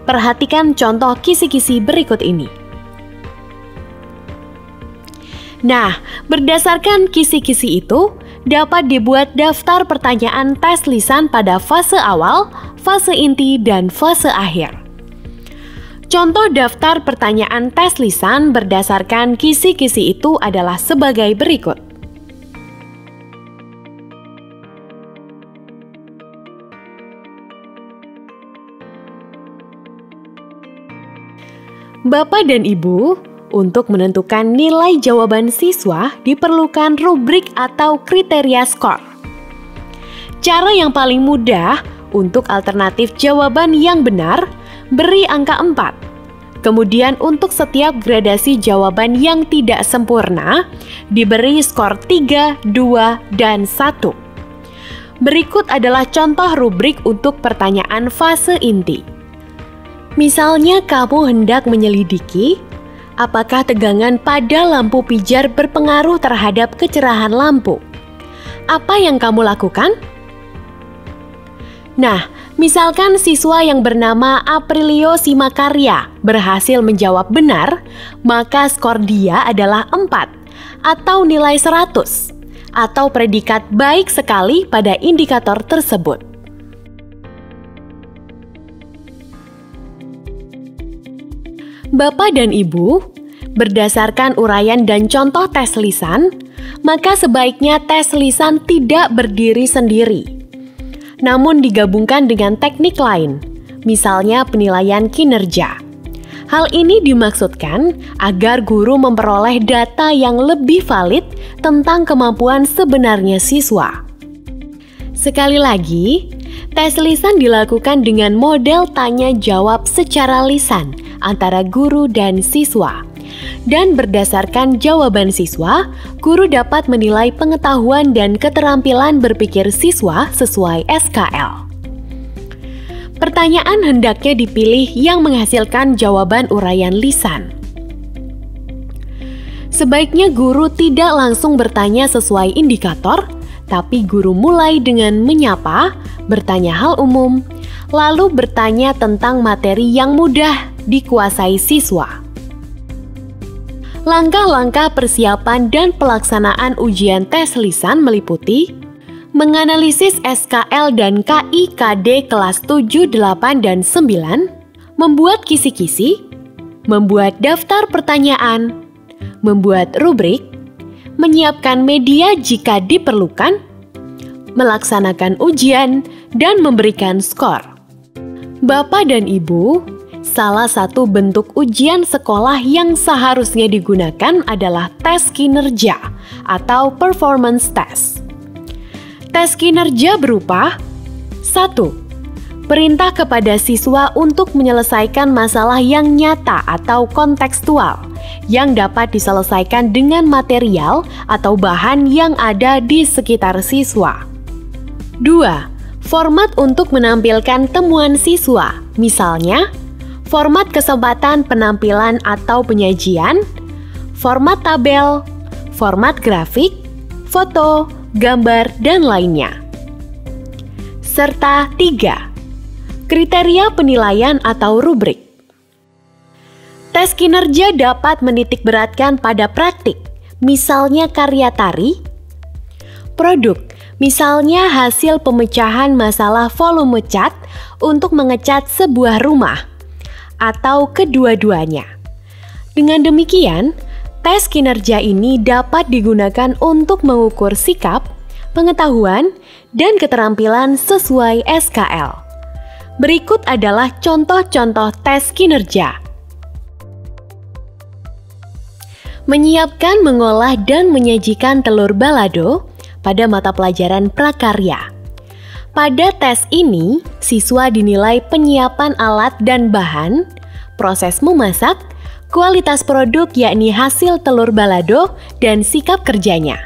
Perhatikan contoh kisi-kisi berikut ini. Nah, berdasarkan kisi-kisi itu, dapat dibuat daftar pertanyaan tes lisan pada fase awal, fase inti, dan fase akhir. Contoh daftar pertanyaan tes lisan berdasarkan kisi-kisi itu adalah sebagai berikut. Bapak dan Ibu, untuk menentukan nilai jawaban siswa diperlukan rubrik atau kriteria skor. Cara yang paling mudah untuk alternatif jawaban yang benar, beri angka 4. Kemudian untuk setiap gradasi jawaban yang tidak sempurna, diberi skor 3, 2, dan 1. Berikut adalah contoh rubrik untuk pertanyaan fase inti. Misalnya kamu hendak menyelidiki apakah tegangan pada lampu pijar berpengaruh terhadap kecerahan lampu? Apa yang kamu lakukan? Nah, misalkan siswa yang bernama Aprilio Simakarya berhasil menjawab benar, maka skor dia adalah 4 atau nilai 100 atau predikat baik sekali pada indikator tersebut. Bapak dan Ibu, berdasarkan uraian dan contoh tes lisan, maka sebaiknya tes lisan tidak berdiri sendiri, namun digabungkan dengan teknik lain, misalnya penilaian kinerja. Hal ini dimaksudkan agar guru memperoleh data yang lebih valid tentang kemampuan sebenarnya siswa. Sekali lagi, tes lisan dilakukan dengan model tanya-jawab secara lisan antara guru dan siswa. Dan berdasarkan jawaban siswa, guru dapat menilai pengetahuan dan keterampilan berpikir siswa sesuai SKL. Pertanyaan hendaknya dipilih yang menghasilkan jawaban uraian lisan. Sebaiknya guru tidak langsung bertanya sesuai indikator, tapi guru mulai dengan menyapa, bertanya hal umum, lalu bertanya tentang materi yang mudah dikuasai siswa. Langkah-langkah persiapan dan pelaksanaan ujian tes lisan meliputi menganalisis SKL dan KI-KD kelas 7, 8, dan 9, membuat kisi-kisi, membuat daftar pertanyaan, membuat rubrik, menyiapkan media jika diperlukan, melaksanakan ujian, dan memberikan skor. Bapak dan Ibu, Salah satu bentuk ujian sekolah yang seharusnya digunakan adalah tes kinerja atau performance test. Tes kinerja berupa 1. Perintah kepada siswa untuk menyelesaikan masalah yang nyata atau kontekstual yang dapat diselesaikan dengan material atau bahan yang ada di sekitar siswa. 2. Format untuk menampilkan temuan siswa, misalnya format kesempatan penampilan atau penyajian, format tabel, format grafik, foto, gambar, dan lainnya. Serta 3. Kriteria penilaian atau rubrik. Tes kinerja dapat menitikberatkan pada praktik, misalnya karya tari, produk, misalnya hasil pemecahan masalah volume cat untuk mengecat sebuah rumah, atau kedua-duanya. Dengan demikian, tes kinerja ini dapat digunakan untuk mengukur sikap, pengetahuan, dan keterampilan sesuai SKL. Berikut adalah contoh-contoh tes kinerja. Menyiapkan, mengolah, dan menyajikan telur balado pada mata pelajaran prakarya. Pada tes ini, siswa dinilai penyiapan alat dan bahan, proses memasak, kualitas produk yakni hasil telur balado, dan sikap kerjanya.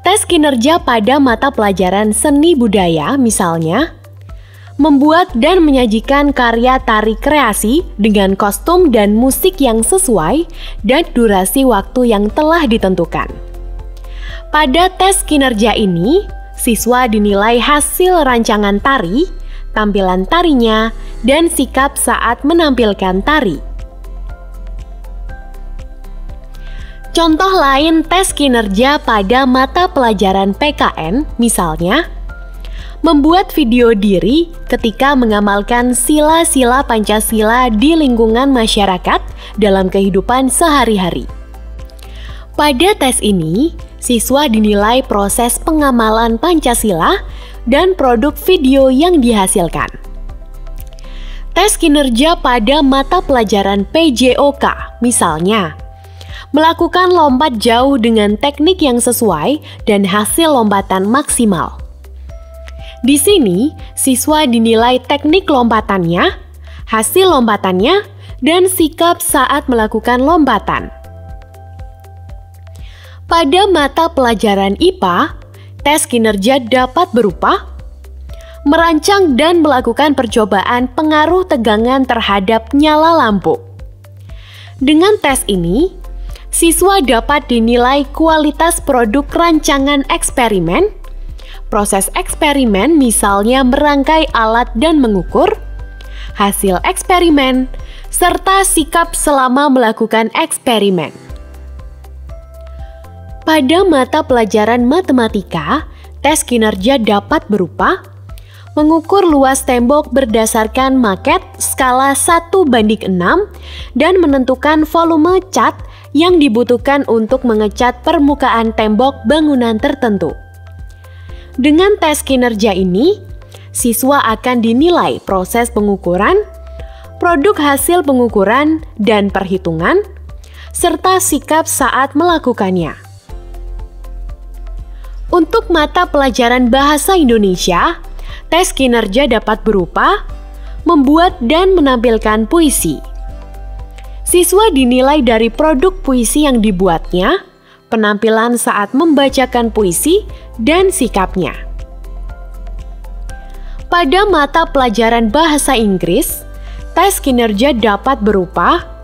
Tes kinerja pada mata pelajaran seni budaya misalnya, membuat dan menyajikan karya tari kreasi dengan kostum dan musik yang sesuai dan durasi waktu yang telah ditentukan. Pada tes kinerja ini, siswa dinilai hasil rancangan tari, tampilan tarinya, dan sikap saat menampilkan tari. Contoh lain tes kinerja pada mata pelajaran PKN, misalnya, membuat video diri ketika mengamalkan sila-sila Pancasila di lingkungan masyarakat dalam kehidupan sehari-hari. Pada tes ini, siswa dinilai proses pengamalan Pancasila dan produk video yang dihasilkan. Tes kinerja pada mata pelajaran PJOK, misalnya, melakukan lompat jauh dengan teknik yang sesuai dan hasil lompatan maksimal. Di sini, siswa dinilai teknik lompatannya, hasil lompatannya, dan sikap saat melakukan lompatan. Pada mata pelajaran IPA, tes kinerja dapat berupa merancang dan melakukan percobaan pengaruh tegangan terhadap nyala lampu. Dengan tes ini, siswa dapat dinilai kualitas produk rancangan eksperimen, proses eksperimen misalnya merangkai alat dan mengukur, hasil eksperimen, serta sikap selama melakukan eksperimen. Pada mata pelajaran matematika, tes kinerja dapat berupa mengukur luas tembok berdasarkan maket skala 1:6 dan menentukan volume cat yang dibutuhkan untuk mengecat permukaan tembok bangunan tertentu. Dengan tes kinerja ini, siswa akan dinilai proses pengukuran, produk hasil pengukuran dan perhitungan, serta sikap saat melakukannya. Untuk mata pelajaran Bahasa Indonesia, tes kinerja dapat berupa membuat dan menampilkan puisi. Siswa dinilai dari produk puisi yang dibuatnya, penampilan saat membacakan puisi, dan sikapnya. Pada mata pelajaran Bahasa Inggris, tes kinerja dapat berupa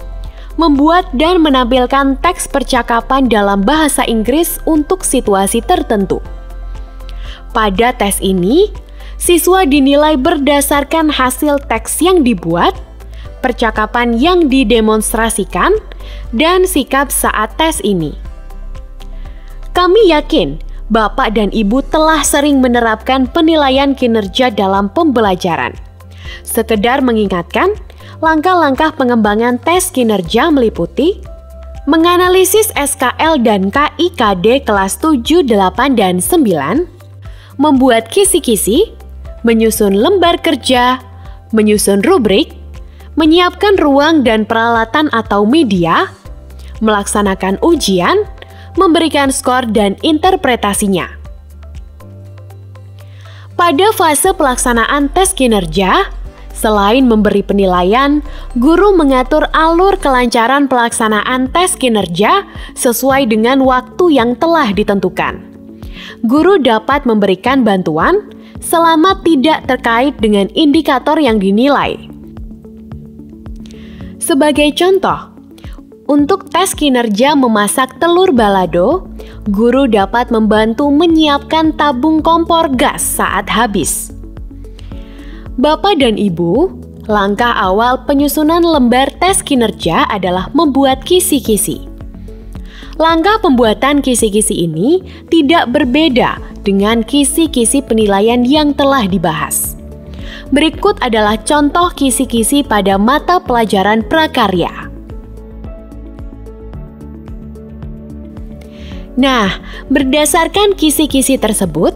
membuat dan menampilkan teks percakapan dalam bahasa Inggris untuk situasi tertentu. Pada tes ini, siswa dinilai berdasarkan hasil teks yang dibuat, percakapan yang didemonstrasikan, dan sikap saat tes ini. Kami yakin Bapak dan Ibu telah sering menerapkan penilaian kinerja dalam pembelajaran. Sekedar mengingatkan, langkah-langkah pengembangan tes kinerja meliputi menganalisis SKL dan KIKD kelas 7, 8, dan 9, membuat kisi-kisi, menyusun lembar kerja, menyusun rubrik, menyiapkan ruang dan peralatan atau media, melaksanakan ujian, memberikan skor dan interpretasinya. Pada fase pelaksanaan tes kinerja, selain memberi penilaian, guru mengatur alur kelancaran pelaksanaan tes kinerja sesuai dengan waktu yang telah ditentukan. Guru dapat memberikan bantuan selama tidak terkait dengan indikator yang dinilai. Sebagai contoh, untuk tes kinerja memasak telur balado, guru dapat membantu menyiapkan tabung kompor gas saat habis. Bapak dan Ibu, langkah awal penyusunan lembar tes kinerja adalah membuat kisi-kisi. Langkah pembuatan kisi-kisi ini tidak berbeda dengan kisi-kisi penilaian yang telah dibahas. Berikut adalah contoh kisi-kisi pada mata pelajaran prakarya. Nah, berdasarkan kisi-kisi tersebut,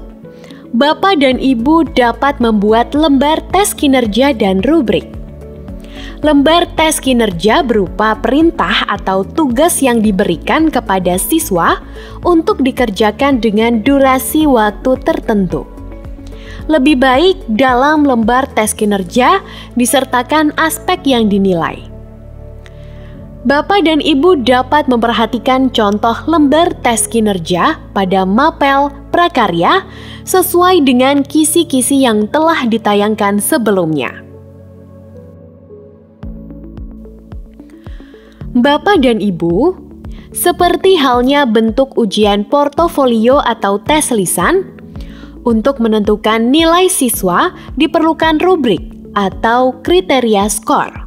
Bapak dan Ibu dapat membuat lembar tes kinerja dan rubrik. Lembar tes kinerja berupa perintah atau tugas yang diberikan kepada siswa untuk dikerjakan dengan durasi waktu tertentu. Lebih baik dalam lembar tes kinerja disertakan aspek yang dinilai. Bapak dan Ibu dapat memperhatikan contoh lembar tes kinerja pada mapel prakarya sesuai dengan kisi-kisi yang telah ditayangkan sebelumnya. Bapak dan Ibu, seperti halnya bentuk ujian portofolio atau tes lisan, untuk menentukan nilai siswa diperlukan rubrik atau kriteria skor.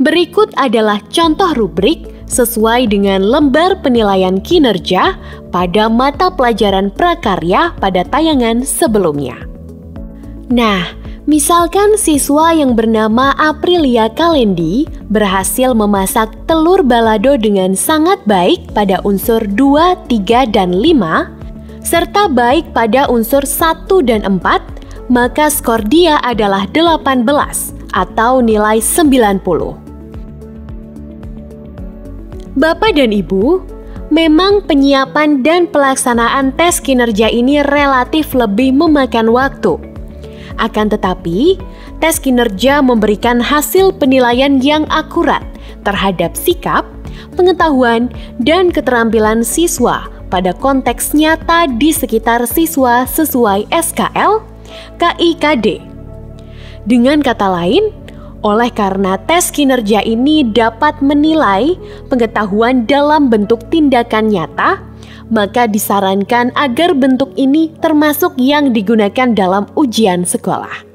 Berikut adalah contoh rubrik sesuai dengan lembar penilaian kinerja pada mata pelajaran prakarya pada tayangan sebelumnya. Nah, misalkan siswa yang bernama Aprilia Kalendi berhasil memasak telur balado dengan sangat baik pada unsur 2, 3, dan 5, serta baik pada unsur 1 dan 4, maka skor dia adalah 18 atau nilai 90. Bapak dan Ibu, memang penyiapan dan pelaksanaan tes kinerja ini relatif lebih memakan waktu. Akan tetapi, tes kinerja memberikan hasil penilaian yang akurat terhadap sikap, pengetahuan, dan keterampilan siswa pada konteks nyata di sekitar siswa sesuai SKL, KIKD. Dengan kata lain, oleh karena tes kinerja ini dapat menilai pengetahuan dalam bentuk tindakan nyata, maka disarankan agar bentuk ini termasuk yang digunakan dalam ujian sekolah.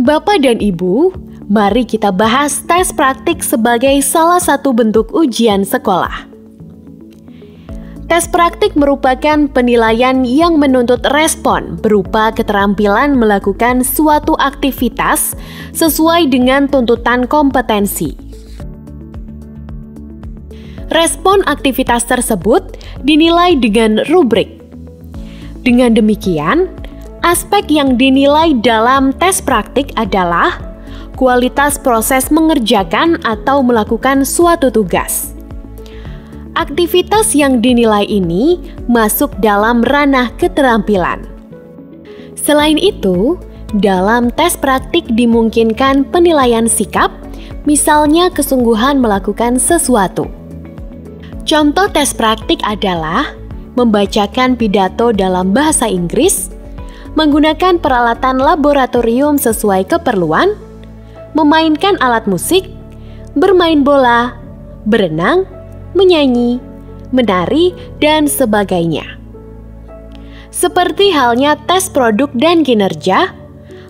Bapak dan Ibu, mari kita bahas tes praktik sebagai salah satu bentuk ujian sekolah. Tes praktik merupakan penilaian yang menuntut respon berupa keterampilan melakukan suatu aktivitas sesuai dengan tuntutan kompetensi. Respon aktivitas tersebut dinilai dengan rubrik. Dengan demikian, aspek yang dinilai dalam tes praktik adalah kualitas proses mengerjakan atau melakukan suatu tugas. Aktivitas yang dinilai ini masuk dalam ranah keterampilan. Selain itu, dalam tes praktik dimungkinkan penilaian sikap, misalnya kesungguhan melakukan sesuatu. Contoh tes praktik adalah membacakan pidato dalam bahasa Inggris, menggunakan peralatan laboratorium sesuai keperluan, memainkan alat musik, bermain bola, berenang, menyanyi, menari, dan sebagainya. Seperti halnya tes produk dan kinerja,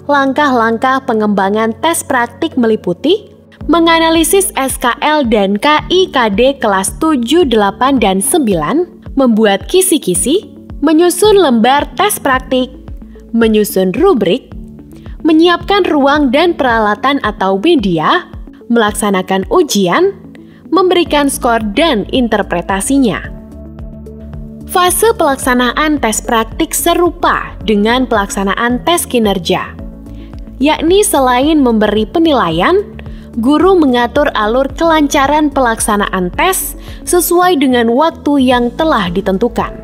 langkah-langkah pengembangan tes praktik meliputi menganalisis SKL dan KIKD kelas 7, 8, dan 9, membuat kisi-kisi, menyusun lembar tes praktik, menyusun rubrik, menyiapkan ruang dan peralatan atau media, melaksanakan ujian, memberikan skor dan interpretasinya. Fase pelaksanaan tes praktik serupa dengan pelaksanaan tes kinerja, yakni selain memberi penilaian, guru mengatur alur kelancaran pelaksanaan tes sesuai dengan waktu yang telah ditentukan.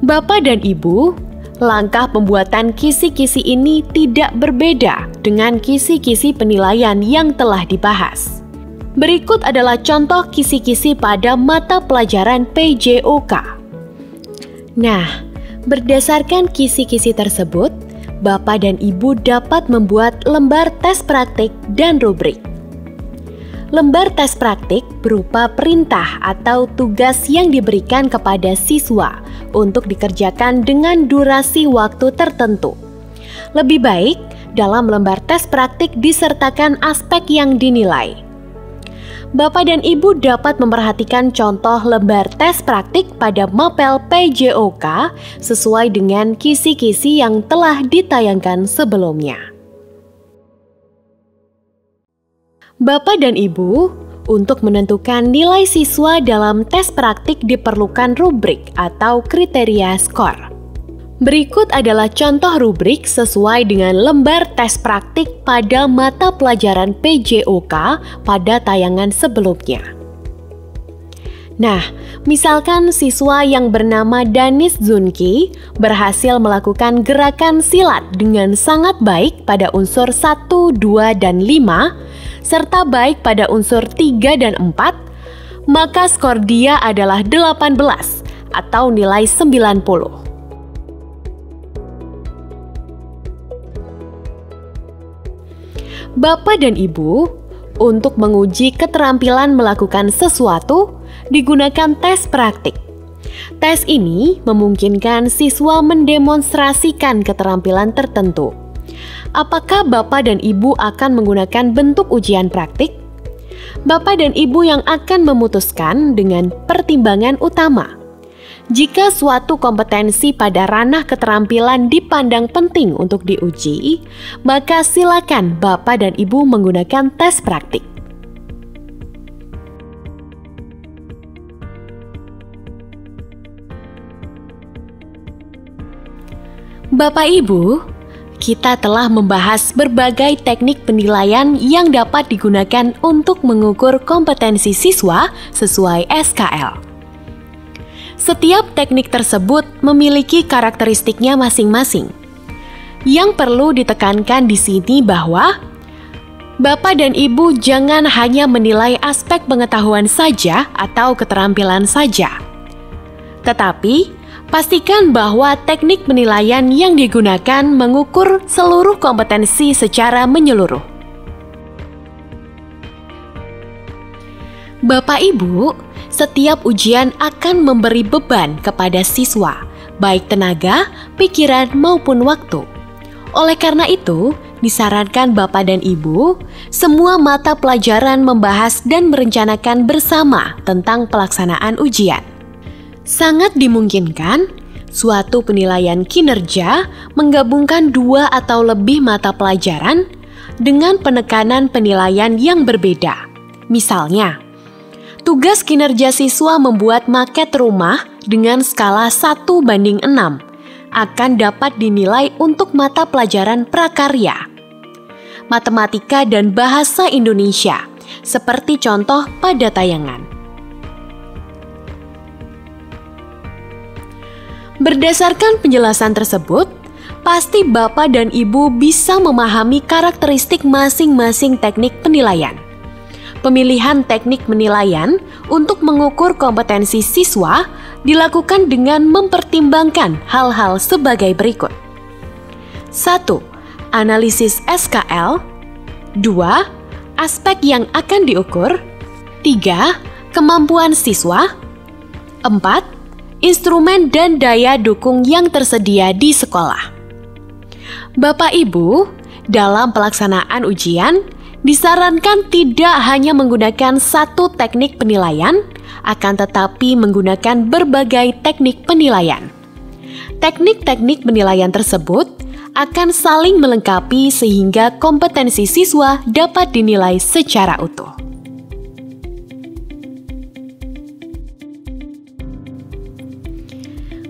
Bapak dan Ibu, langkah pembuatan kisi-kisi ini tidak berbeda dengan kisi-kisi penilaian yang telah dibahas. Berikut adalah contoh kisi-kisi pada mata pelajaran PJOK. Nah, berdasarkan kisi-kisi tersebut, Bapak dan Ibu dapat membuat lembar tes praktik dan rubrik. Lembar tes praktik berupa perintah atau tugas yang diberikan kepada siswa untuk dikerjakan dengan durasi waktu tertentu. Lebih baik, dalam lembar tes praktik disertakan aspek yang dinilai. Bapak dan Ibu dapat memperhatikan contoh lembar tes praktik pada mapel PJOK sesuai dengan kisi-kisi yang telah ditayangkan sebelumnya. Bapak dan Ibu, untuk menentukan nilai siswa dalam tes praktik diperlukan rubrik atau kriteria skor. Berikut adalah contoh rubrik sesuai dengan lembar tes praktik pada mata pelajaran PJOK pada tayangan sebelumnya. Nah, misalkan siswa yang bernama Danis Zunki berhasil melakukan gerakan silat dengan sangat baik pada unsur 1, 2, dan 5, serta baik pada unsur 3 dan 4, maka skor dia adalah 18 atau nilai 90. Bapak dan Ibu, untuk menguji keterampilan melakukan sesuatu, digunakan tes praktik. Tes ini memungkinkan siswa mendemonstrasikan keterampilan tertentu. Apakah Bapak dan Ibu akan menggunakan bentuk ujian praktik? Bapak dan Ibu yang akan memutuskan dengan pertimbangan utama. Jika suatu kompetensi pada ranah keterampilan dipandang penting untuk diuji, maka silakan Bapak dan Ibu menggunakan tes praktik. Bapak Ibu, kita telah membahas berbagai teknik penilaian yang dapat digunakan untuk mengukur kompetensi siswa sesuai SKL. Setiap teknik tersebut memiliki karakteristiknya masing-masing. Yang perlu ditekankan di sini bahwa Bapak dan Ibu jangan hanya menilai aspek pengetahuan saja atau keterampilan saja. Tetapi, pastikan bahwa teknik penilaian yang digunakan mengukur seluruh kompetensi secara menyeluruh. Bapak Ibu, setiap ujian akan memberi beban kepada siswa, baik tenaga, pikiran, maupun waktu. Oleh karena itu, disarankan Bapak dan Ibu, semua mata pelajaran membahas dan merencanakan bersama tentang pelaksanaan ujian. Sangat dimungkinkan, suatu penilaian kinerja menggabungkan 2 atau lebih mata pelajaran dengan penekanan penilaian yang berbeda. Misalnya, tugas kinerja siswa membuat maket rumah dengan skala 1:6 akan dapat dinilai untuk mata pelajaran prakarya, matematika dan bahasa Indonesia, seperti contoh pada tayangan. Berdasarkan penjelasan tersebut, pasti Bapak dan Ibu bisa memahami karakteristik masing-masing teknik penilaian. Pemilihan teknik penilaian untuk mengukur kompetensi siswa dilakukan dengan mempertimbangkan hal-hal sebagai berikut. 1. Analisis SKL. 2. Aspek yang akan diukur. 3. Kemampuan siswa. 4. Instrumen dan daya dukung yang tersedia di sekolah. Bapak Ibu, dalam pelaksanaan ujian, disarankan tidak hanya menggunakan satu teknik penilaian, akan tetapi menggunakan berbagai teknik penilaian. Teknik-teknik penilaian tersebut akan saling melengkapi sehingga kompetensi siswa dapat dinilai secara utuh.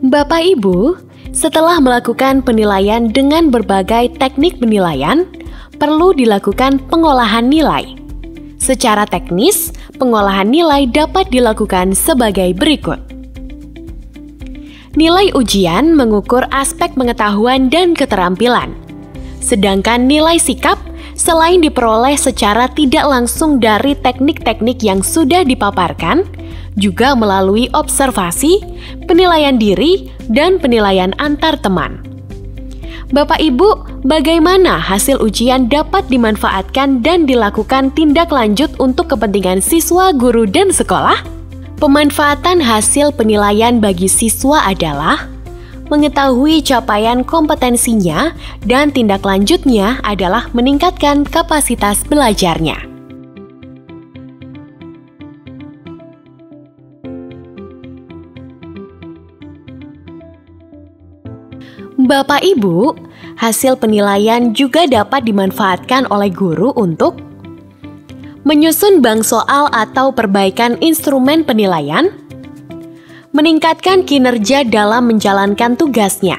Bapak Ibu, setelah melakukan penilaian dengan berbagai teknik penilaian, perlu dilakukan pengolahan nilai. Secara teknis, pengolahan nilai dapat dilakukan sebagai berikut. Nilai ujian mengukur aspek pengetahuan dan keterampilan. Sedangkan nilai sikap selain diperoleh secara tidak langsung dari teknik-teknik yang sudah dipaparkan, juga melalui observasi, penilaian diri, dan penilaian antar teman. Bapak Ibu, bagaimana hasil ujian dapat dimanfaatkan dan dilakukan tindak lanjut untuk kepentingan siswa, guru, dan sekolah? Pemanfaatan hasil penilaian bagi siswa adalah mengetahui capaian kompetensinya dan tindak lanjutnya adalah meningkatkan kapasitas belajarnya. Bapak Ibu, hasil penilaian juga dapat dimanfaatkan oleh guru untuk menyusun bank soal atau perbaikan instrumen penilaian, meningkatkan kinerja dalam menjalankan tugasnya,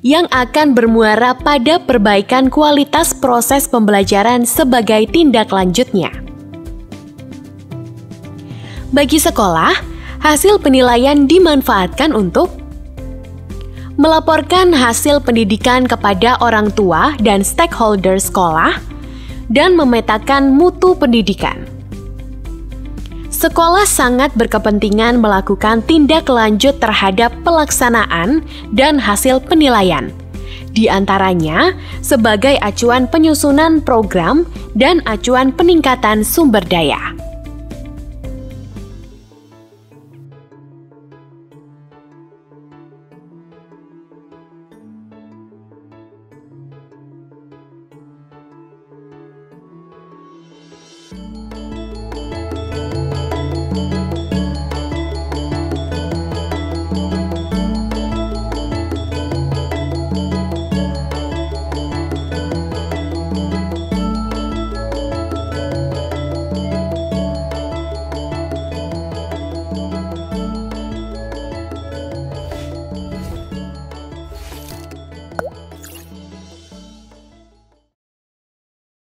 yang akan bermuara pada perbaikan kualitas proses pembelajaran sebagai tindak lanjutnya. Bagi sekolah, hasil penilaian dimanfaatkan untuk melaporkan hasil pendidikan kepada orang tua dan stakeholder sekolah, dan memetakan mutu pendidikan. Sekolah sangat berkepentingan melakukan tindak lanjut terhadap pelaksanaan dan hasil penilaian, di antaranya sebagai acuan penyusunan program dan acuan peningkatan sumber daya.